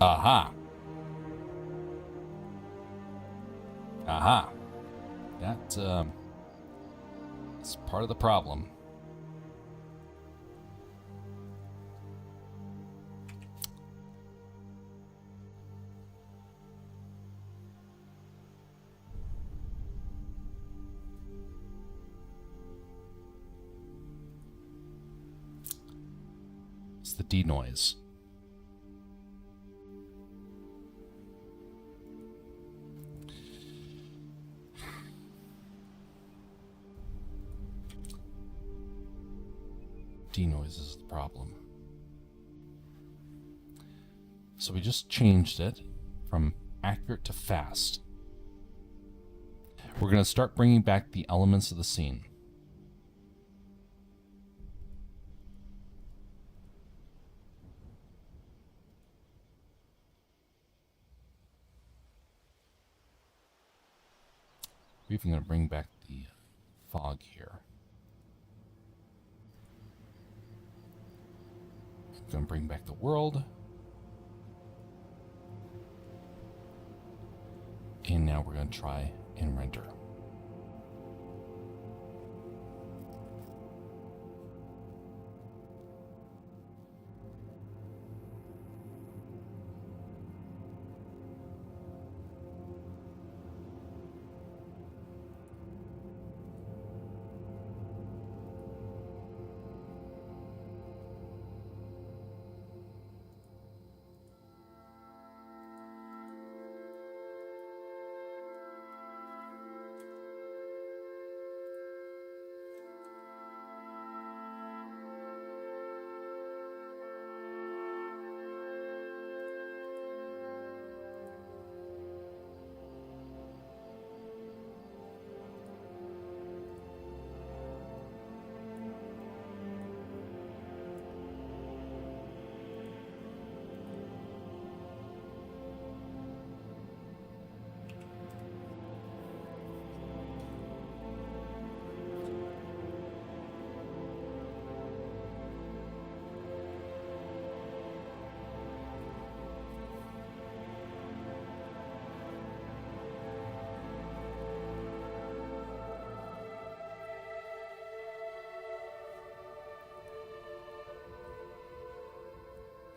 Aha. Aha. That's part of the problem. It's the denoise. Denoise is the problem. So we just changed it from accurate to fast. We're going to start bringing back the elements of the scene. We're even going to bring back the fog here. We're going to bring back the world. And now we're going to try and render.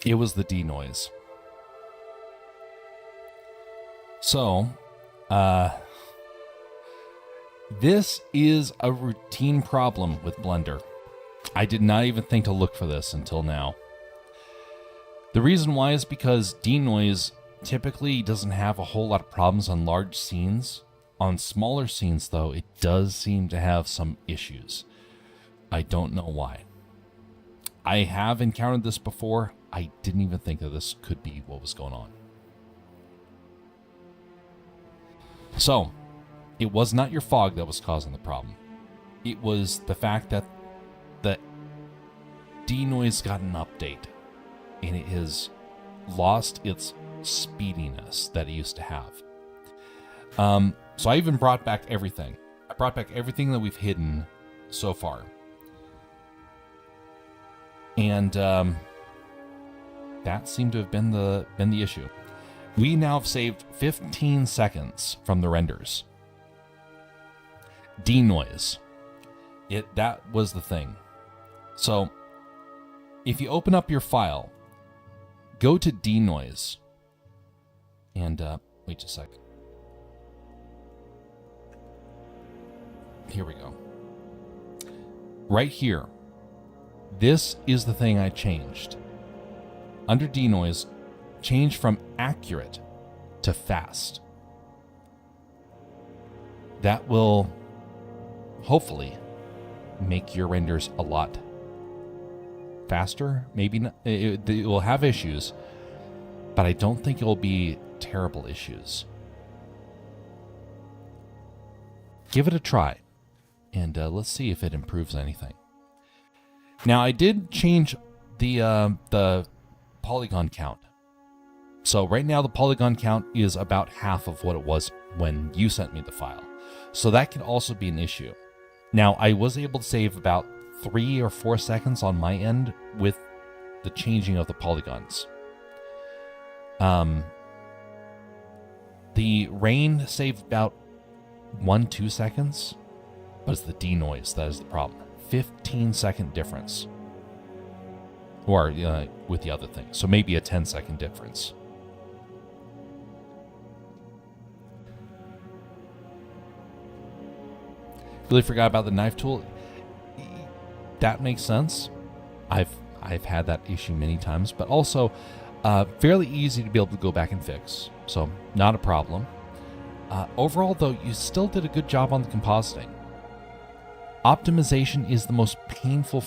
It was the denoise. So, this is a routine problem with Blender. I did not even think to look for this until now. The reason why is because denoise typically doesn't have a whole lot of problems on large scenes. On smaller scenes, though, it does seem to have some issues. I don't know why. I have encountered this before. I didn't even think that this could be what was going on. So, it was not your fog that was causing the problem. It was the fact that the denoise got an update, and it has lost its speediness that it used to have. So I even brought back everything. I brought back everything that we've hidden so far. And that seemed to have been the issue. We now have saved 15 seconds from the renders. Denoise. That was the thing. So if you open up your file, go to denoise, and wait just a second. Here we go. Right here. This is the thing I changed. Under denoise, change from accurate to fast. That will hopefully make your renders a lot faster. Maybe not, it will have issues, but I don't think it will be terrible issues. Give it a try, and let's see if it improves anything. Now, I did change the polygon count. So right now the polygon count is about half of what it was when you sent me the file. So that can also be an issue. Now, I was able to save about 3 or 4 seconds on my end with the changing of the polygons. The rain saved about 1-2 seconds, but it's the denoise that is the problem. 15-second difference. Or with the other thing. So maybe a 10-second difference. Really forgot about the knife tool. That makes sense. I've had that issue many times, but also fairly easy to be able to go back and fix. So not a problem. Overall, though, you still did a good job on the compositing. Optimization is the most painful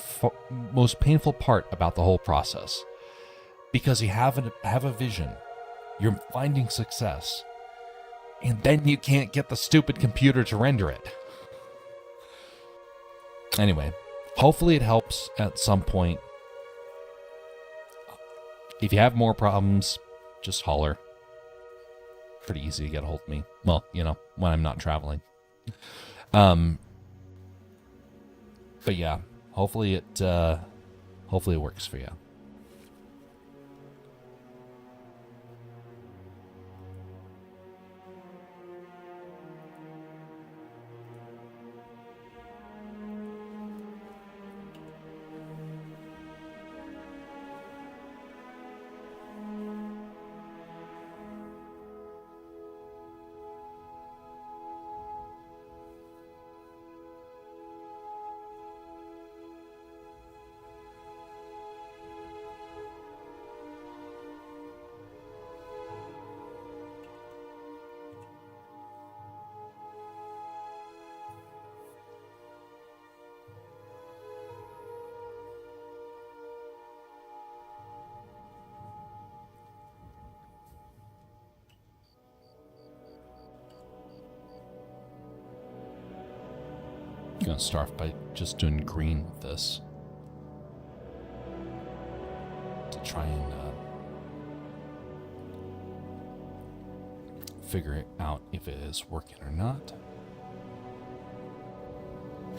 part about the whole process, because you have a vision, you're finding success, and then you can't get the stupid computer to render it. Anyway, hopefully it helps at some point. If you have more problems, just holler. Pretty easy to get a hold of me. Well, when I'm not traveling. But yeah, hopefully it works for you. I'm going to start by just doing green with this to try and figure out if it is working or not.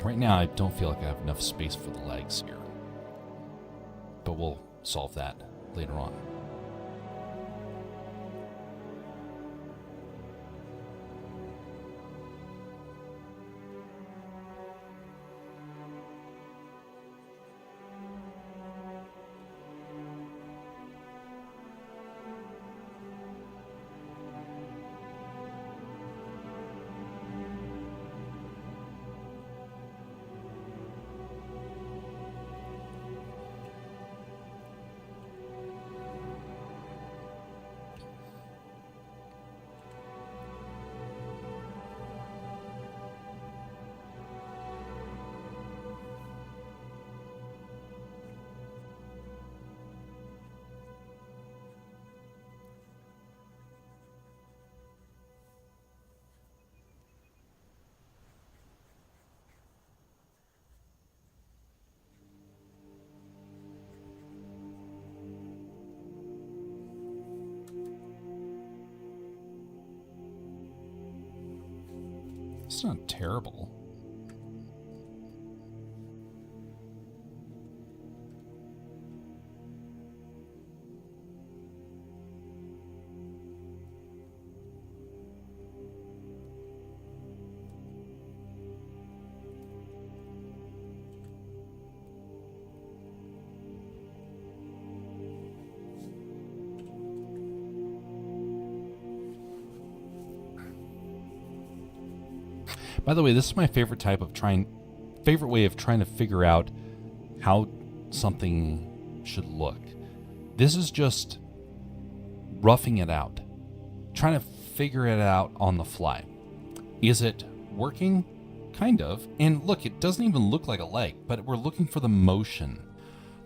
Right now, I don't feel like I have enough space for the legs here, but we'll solve that later on. It's not terrible. By the way, this is my favorite way of trying to figure out how something should look. This is just roughing it out, trying to figure it out on the fly. Is it working? Kind of. And look, it doesn't even look like a leg, but we're looking for the motion.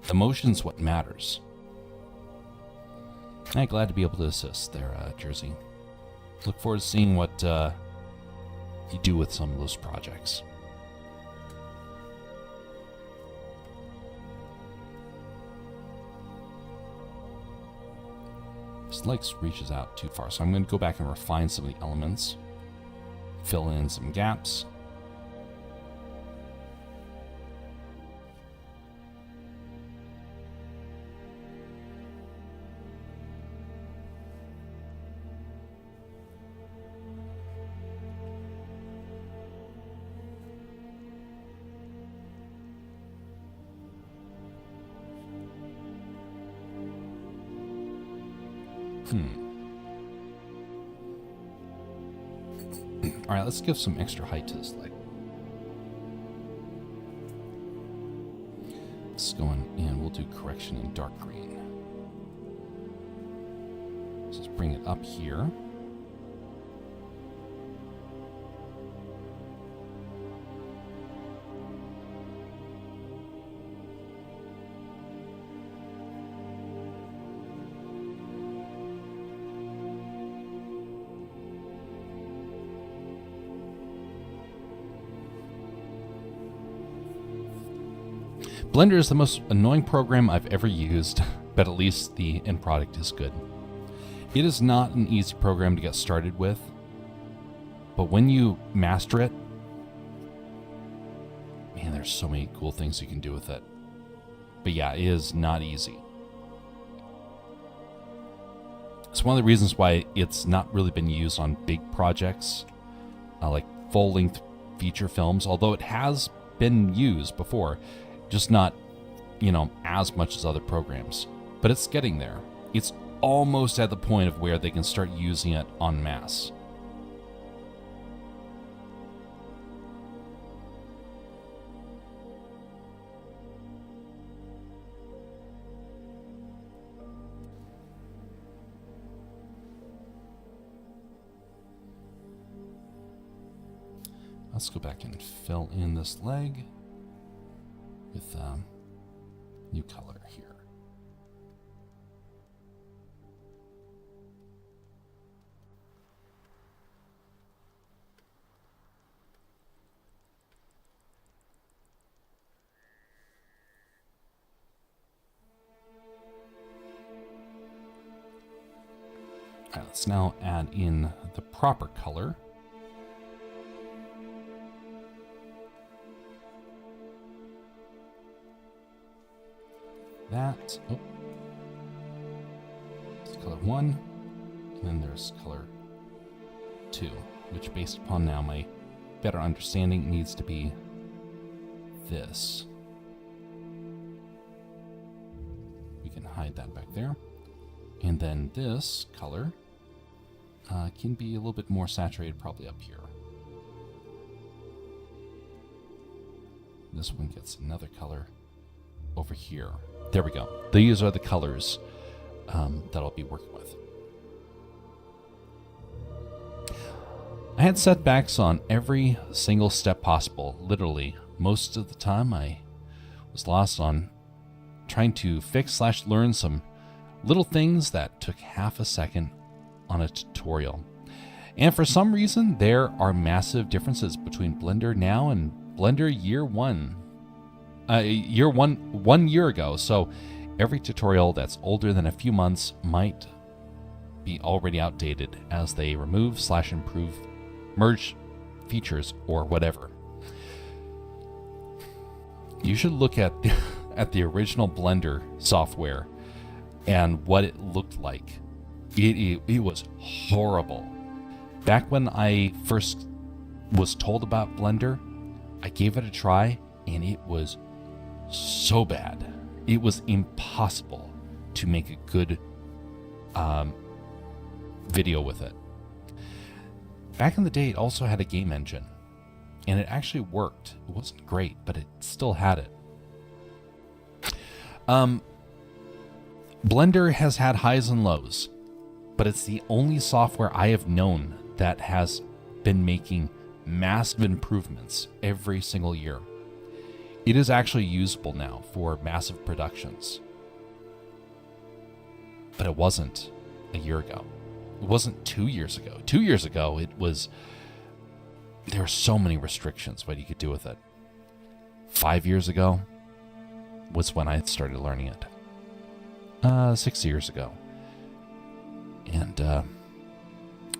The motion's what matters. I'm glad to be able to assist there, Jersey. Look forward to seeing what you do with some of those projects. This leg reaches out too far, so I'm going to go back and refine some of the elements, fill in some gaps. All right, let's give some extra height to this leg. Let's go in and we'll do correction in dark green. Let's just bring it up here. Blender is the most annoying program I've ever used, but at least the end product is good. It is not an easy program to get started with, but when you master it, man, there's so many cool things you can do with it. But yeah, it is not easy. It's one of the reasons why it's not really been used on big projects, like full-length feature films, although it has been used before. Just not, as much as other programs. But it's getting there. It's almost at the point of where they can start using it en masse. Let's go back and fill in this leg with new color here. All right, let's now add in the proper color. That. Oh. It's color 1. And then there's color 2, which based upon now my better understanding needs to be this. We can hide that back there. And then this color can be a little bit more saturated, probably up here. This one gets another color over here. There we go. These are the colors that I'll be working with. I had setbacks on every single step possible. Literally, most of the time I was lost on trying to fix/learn some little things that took half a second on a tutorial. And for some reason, there are massive differences between Blender now and Blender year one. One year ago. So every tutorial that's older than a few months might be already outdated as they remove/improve, merge features or whatever. You should look at the original Blender software and what it looked like. It was horrible. Back when I first was told about Blender, I gave it a try and it was so bad. It was impossible to make a good video with it. Back in the day, it also had a game engine, and it actually worked. It wasn't great, but it still had it. Blender has had highs and lows, but it's the only software I have known that has been making massive improvements every single year. It is actually usable now for massive productions. But it wasn't a year ago. It wasn't 2 years ago. 2 years ago, there were so many restrictions what you could do with it. 5 years ago was when I started learning it. 6 years ago. And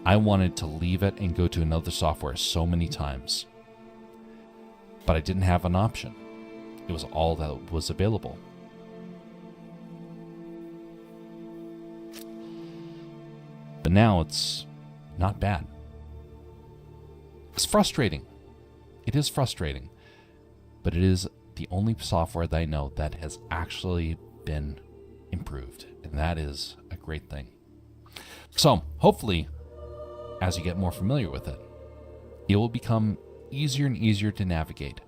I wanted to leave it and go to another software so many times. But I didn't have an option. It was all that was available. But now it's not bad. It's frustrating. It is frustrating. But it is the only software that I know that has actually been improved. And that is a great thing. So, hopefully, as you get more familiar with it, it will become easier and easier to navigate.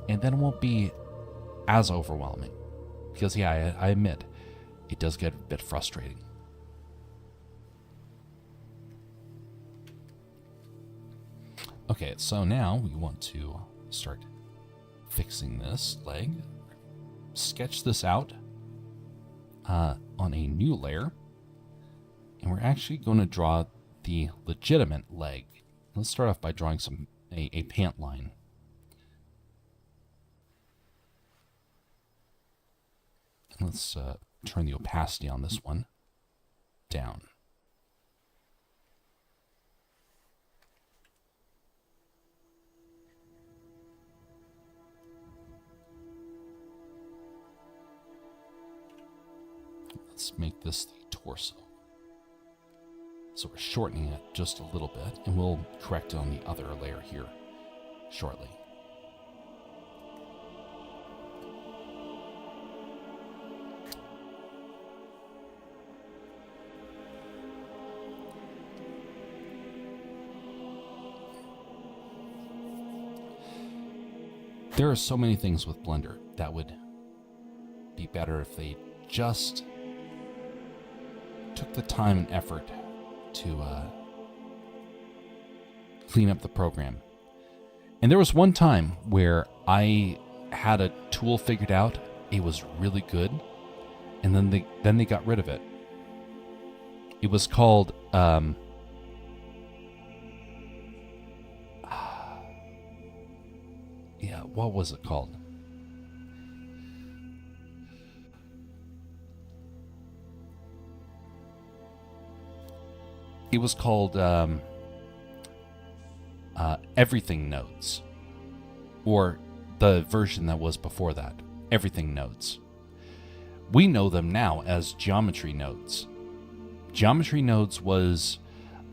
And then it won't be as overwhelming. Because, yeah, I admit, it does get a bit frustrating. Okay, so now we want to start fixing this leg. Sketch this out on a new layer. And we're actually going to draw the legitimate leg. Let's start off by drawing a pant line. And let's turn the opacity on this one down. Let's make this the torso. So we're shortening it just a little bit, and we'll correct it on the other layer here shortly. There are so many things with Blender that would be better if they just took the time and effort to clean up the program. And there was one time where I had a tool figured out. It was really good, and then they got rid of it. It was called what was it called? It was called Everything Nodes, or the version that was before that, Everything Nodes. We know them now as geometry nodes. Geometry nodes was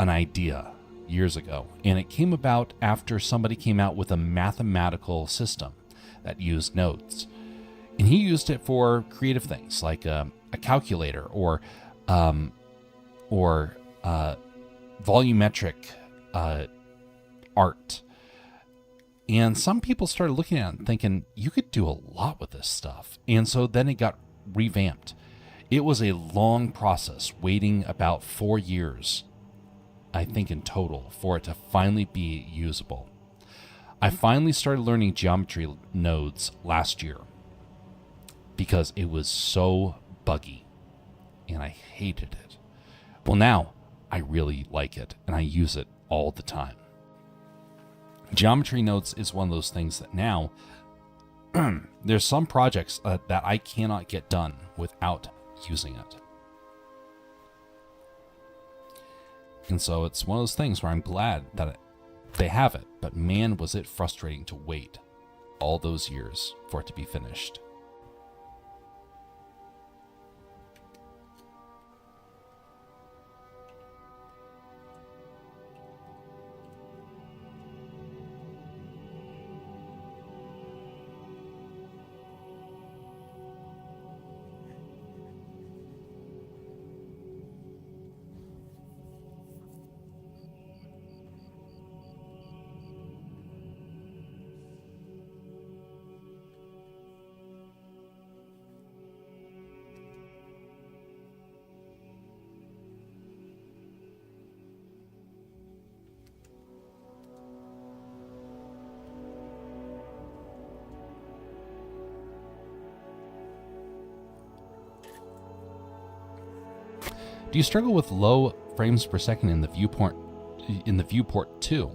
an idea years ago, and it came about after somebody came out with a mathematical system that used nodes. And he used it for creative things like a calculator or volumetric art. And some people started looking at it and thinking, you could do a lot with this stuff. And so then it got revamped. It was a long process, waiting about 4 years, I think in total, for it to finally be usable. I finally started learning geometry nodes last year because it was so buggy and I hated it. Well, now I really like it and I use it all the time. Geometry nodes is one of those things that now there's some projects that I cannot get done without using it. And so it's one of those things where I'm glad that They have it, but man, was it frustrating to wait all those years for it to be finished. Do you struggle with low frames per second in the viewport too?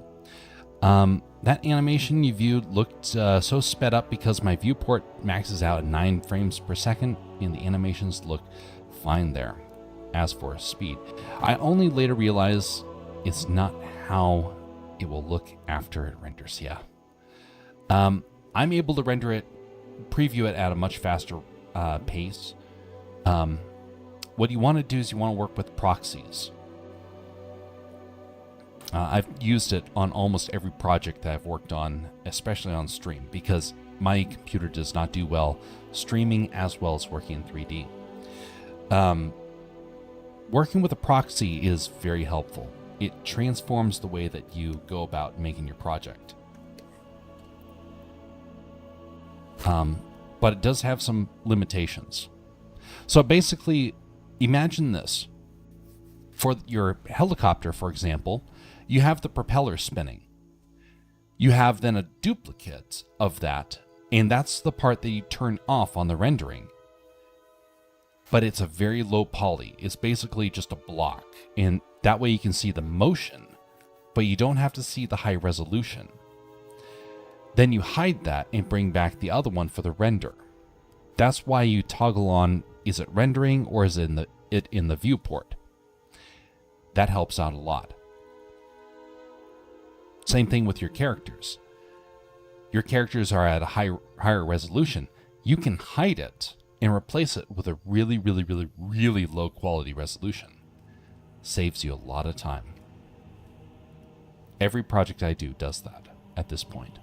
That animation you viewed looked so sped up because my viewport maxes out at 9 frames per second, and the animations look fine there. As for speed, I only later realized it's not how it will look after it renders. Yeah, I'm able to preview it at a much faster pace. What you want to do is you want to work with proxies. I've used it on almost every project that I've worked on, especially on stream, because my computer does not do well streaming as well as working in 3D. Working with a proxy is very helpful. It transforms the way that you go about making your project. But it does have some limitations. So basically, imagine this. For your helicopter, for example, you have the propeller spinning. You have then a duplicate of that, and that's the part that you turn off on the rendering. But it's a very low poly. It's basically just a block, and that way you can see the motion, but you don't have to see the high resolution. Then you hide that and bring back the other one for the render. That's why you toggle on, is it rendering or is it in the viewport? That helps out a lot. Same thing with your characters. Your characters are at a higher resolution. You can hide it and replace it with a really, really, really, really low quality resolution. Saves you a lot of time. Every project I do does that at this point.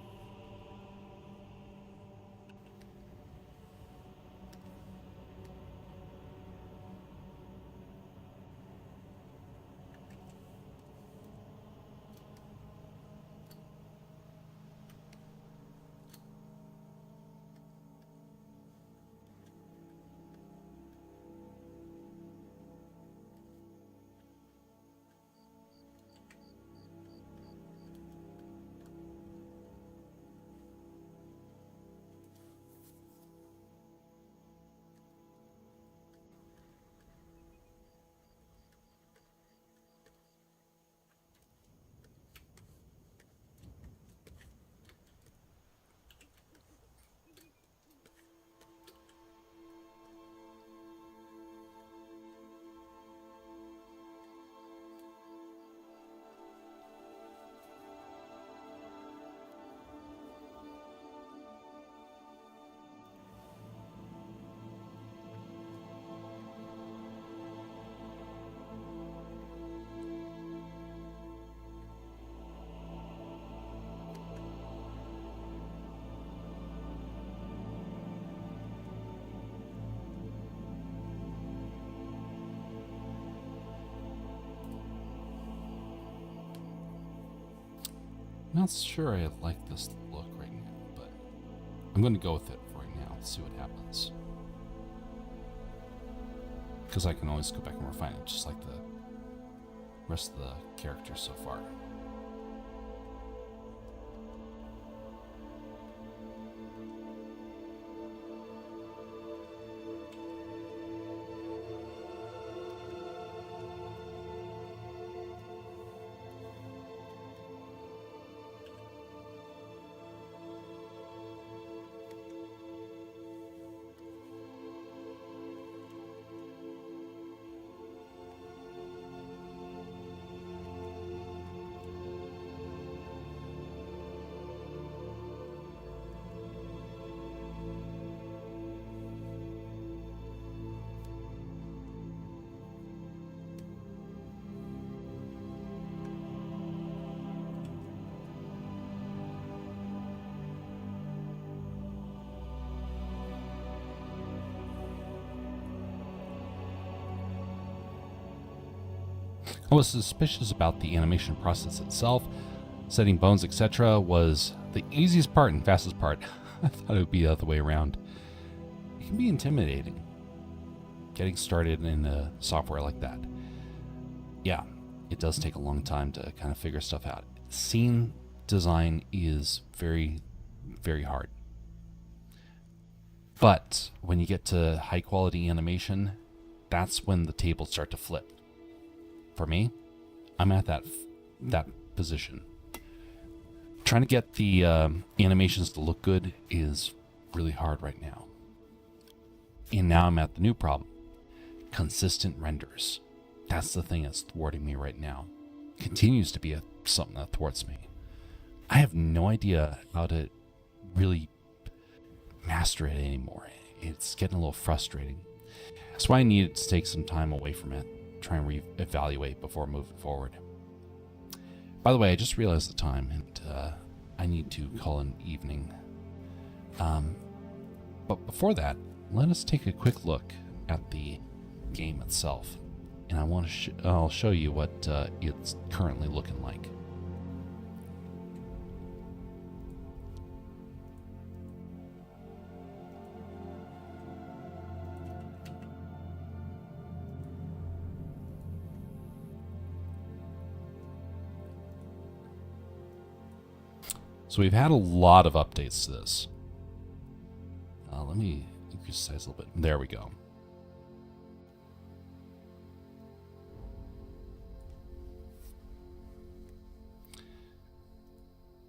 Not sure I like this look right now, but I'm going to go with it for right now. See what happens. Because I can always go back and refine it, just like the rest of the characters so far. I was suspicious about the animation process itself. Setting bones, etc. was the easiest part and fastest part. I thought it would be the other way around. It can be intimidating getting started in a software like that. Yeah, it does take a long time to kind of figure stuff out. Scene design is very, very hard. But when you get to high quality animation, that's when the tables start to flip. For me, I'm at that position. Trying to get the animations to look good is really hard right now. And now I'm at the new problem. Consistent renders. That's the thing that's thwarting me right now. Continues to be something that thwarts me. I have no idea how to really master it anymore. It's getting a little frustrating. That's why I needed to take some time away from it, try and reevaluate before moving forward. By the way, I just realized the time, and I need to call an evening. But before that, let us take a quick look at the game itself, and I'll show you what it's currently looking like. So we've had a lot of updates to this. Let me increase the size a little bit. There we go.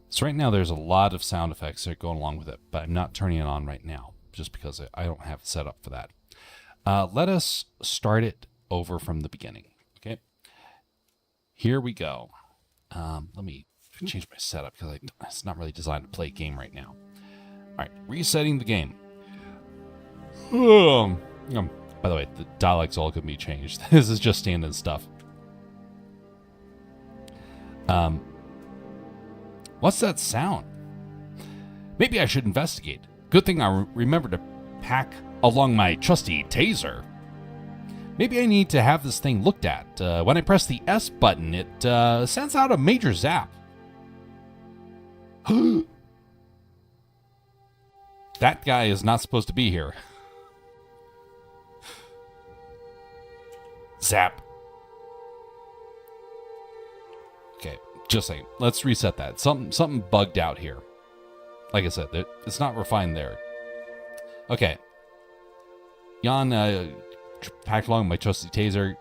So right now there's a lot of sound effects that are going along with it, but I'm not turning it on right now just because I don't have it set up for that. Let us start it over from the beginning. Okay. Here we go. Let me change my setup because it's not really designed to play a game right now. All right, resetting the game. By the way, the dialect's all going to be changed. This is just standard stuff. What's that sound? Maybe I should investigate. Good thing I remembered to pack along my trusty taser. Maybe I need to have this thing looked at. When I press the S button, it sends out a major zap. That guy is not supposed to be here. Zap. Okay, just saying. Let's reset that. Something bugged out here. Like I said, it's not refined there. Okay. Jan packed along my trusty taser.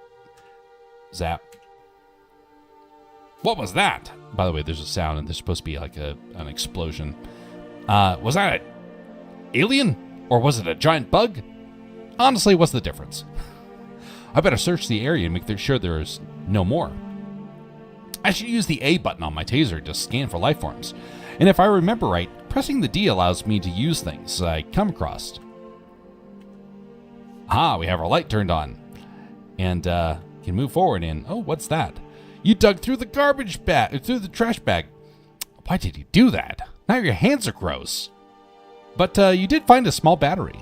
Zap. What was that? By the way, there's a sound, and there's supposed to be like an explosion. Was that an alien? Or was it a giant bug? Honestly, what's the difference? I better search the area and make sure there's no more. I should use the A button on my taser to scan for life forms. And if I remember right, pressing the D allows me to use things I come across. Ah, we have our light turned on. And can move forward and, oh, what's that? You dug through the garbage bag, through the trash bag. Why did you do that? Now your hands are gross. But you did find a small battery.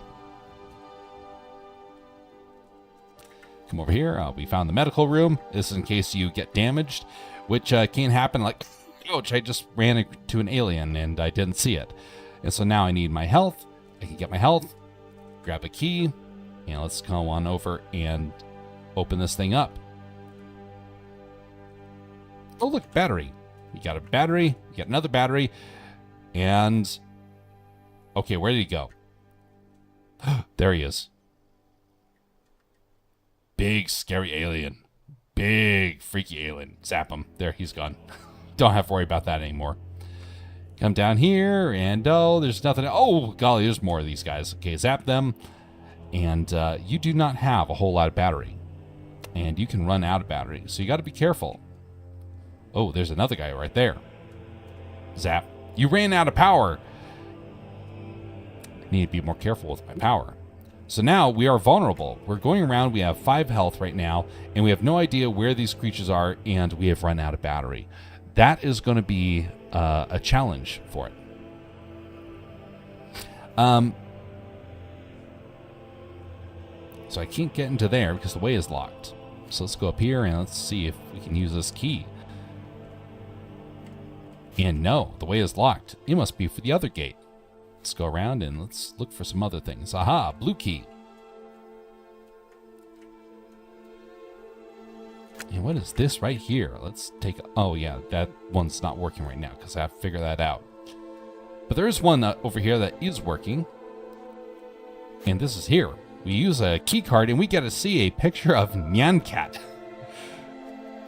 Come over here. We found the medical room. This is in case you get damaged, which can happen. Like, ouch, I just ran into an alien and I didn't see it. And so now I need my health. I can get my health, grab a key, and let's go on over and open this thing up. Oh, look, battery. You got a battery, you got another battery, and... Okay, where did he go? There he is. Big, scary alien. Big, freaky alien. Zap him. There, he's gone. Don't have to worry about that anymore. Come down here, and oh, there's nothing. Oh, golly, there's more of these guys. Okay, zap them. And you do not have a whole lot of battery. And you can run out of battery, so you got to be careful. Oh, there's another guy right there. Zap. You ran out of power. I need to be more careful with my power. So now we are vulnerable. We're going around. We have 5 health right now, and we have no idea where these creatures are, and we have run out of battery. That is going to be a challenge for it. So I can't get into there because the way is locked. So let's go up here and let's see if we can use this key. And no, the way is locked. It must be for the other gate. Let's go around and let's look for some other things. Aha, blue key. And what is this right here? Let's take... Oh, yeah, that one's not working right now because I have to figure that out. But there is one over here that is working. And this is here. We use a key card and we get to see a picture of Nyan Cat.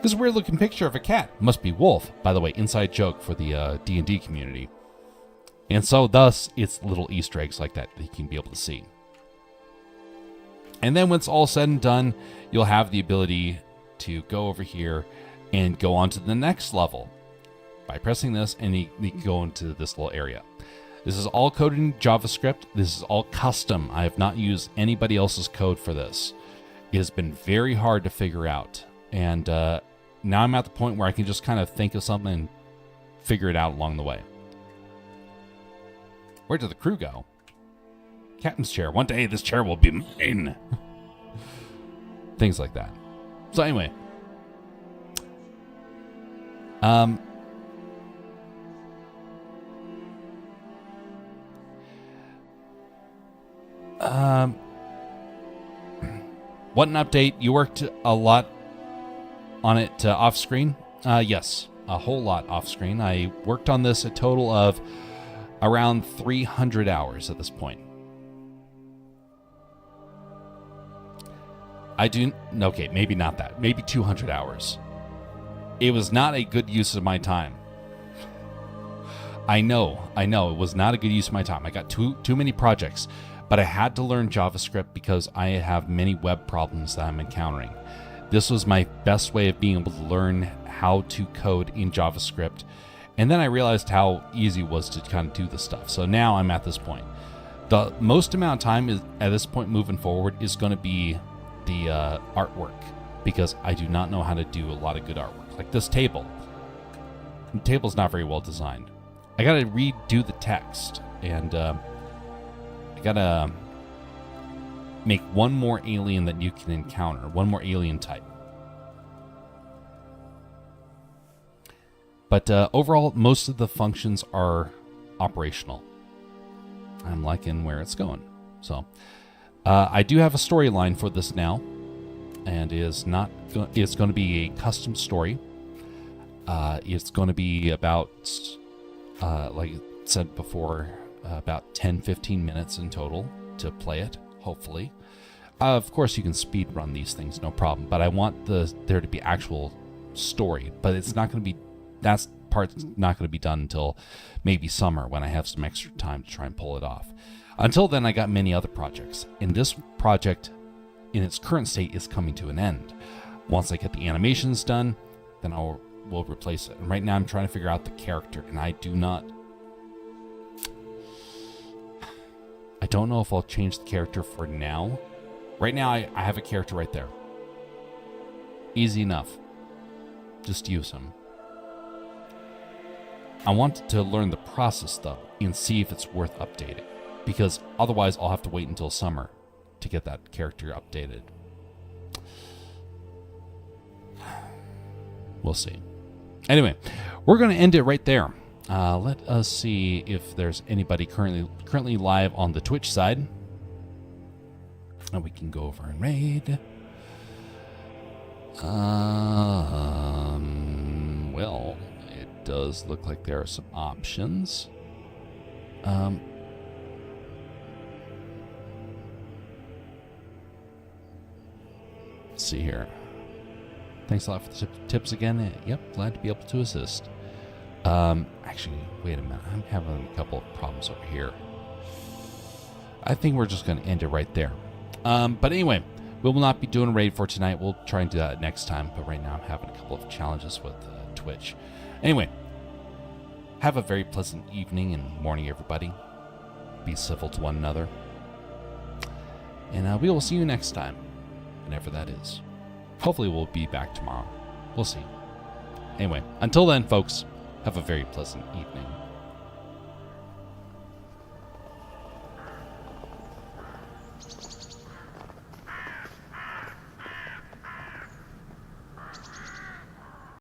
This is a weird looking picture of a cat. Must be wolf. By the way, inside joke for the D&D community. And so thus, it's little Easter eggs like that you can be able to see. And then when it's all said and done, you'll have the ability to go over here and go on to the next level by pressing this, and you can go into this little area. This is all coded in JavaScript. This is all custom. I have not used anybody else's code for this. It has been very hard to figure out. And now I'm at the point where I can just kind of think of something and figure it out along the way. Where did the crew go? Captain's chair. One day this chair will be mine. Things like that. So anyway. What an update. You worked a lot on it off screen? Yes, a whole lot off screen. I worked on this a total of around 300 hours at this point. Okay, maybe not that. Maybe 200 hours. It was not a good use of my time. I know. It was not a good use of my time. I got too many projects. But I had to learn JavaScript because I have many web problems that I'm encountering. This was my best way of being able to learn how to code in JavaScript. And then I realized how easy it was to kind of do this stuff. So now I'm at this point. The most amount of time is at this point moving forward is going to be the artwork, because I do not know how to do a lot of good artwork. Like this table. The table's not very well designed. I got to redo the text, and I got to make one more alien that you can encounter, one more alien type. But overall, most of the functions are operational. I'm liking where it's going. So I do have a storyline for this now, and it's going to be a custom story. It's going to be about, like I said before, about 10-15 minutes in total to play it, hopefully. Of course, you can speed run these things, no problem, but I want there to be actual story. But it's not going to be, that part's not going to be done until maybe summer, when I have some extra time to try and pull it off. Until then, I got many other projects, and this project in its current state is coming to an end. Once I get the animations done, then we'll replace it. And right now I'm trying to figure out the character, and I don't know if I'll change the character for now. Right now I have a character right there. Easy enough. Just use him. I want to learn the process though, and see if it's worth updating, because otherwise I'll have to wait until summer to get that character updated. We'll see. Anyway, we're going to end it right there. Let us see if there's anybody currently live on the Twitch side. And we can go over and raid. Well, it does look like there are some options. Let's see here. Thanks a lot for the tips again. Yep, glad to be able to assist. Actually, wait a minute. I'm having a couple of problems over here. I think we're just going to end it right there. But anyway, we will not be doing a raid for tonight. We'll try and do that next time. But right now I'm having a couple of challenges with Twitch. Anyway, have a very pleasant evening and morning, everybody. Be civil to one another. And we will see you next time, whenever that is. Hopefully we'll be back tomorrow. We'll see. Anyway, until then, folks, have a very pleasant evening.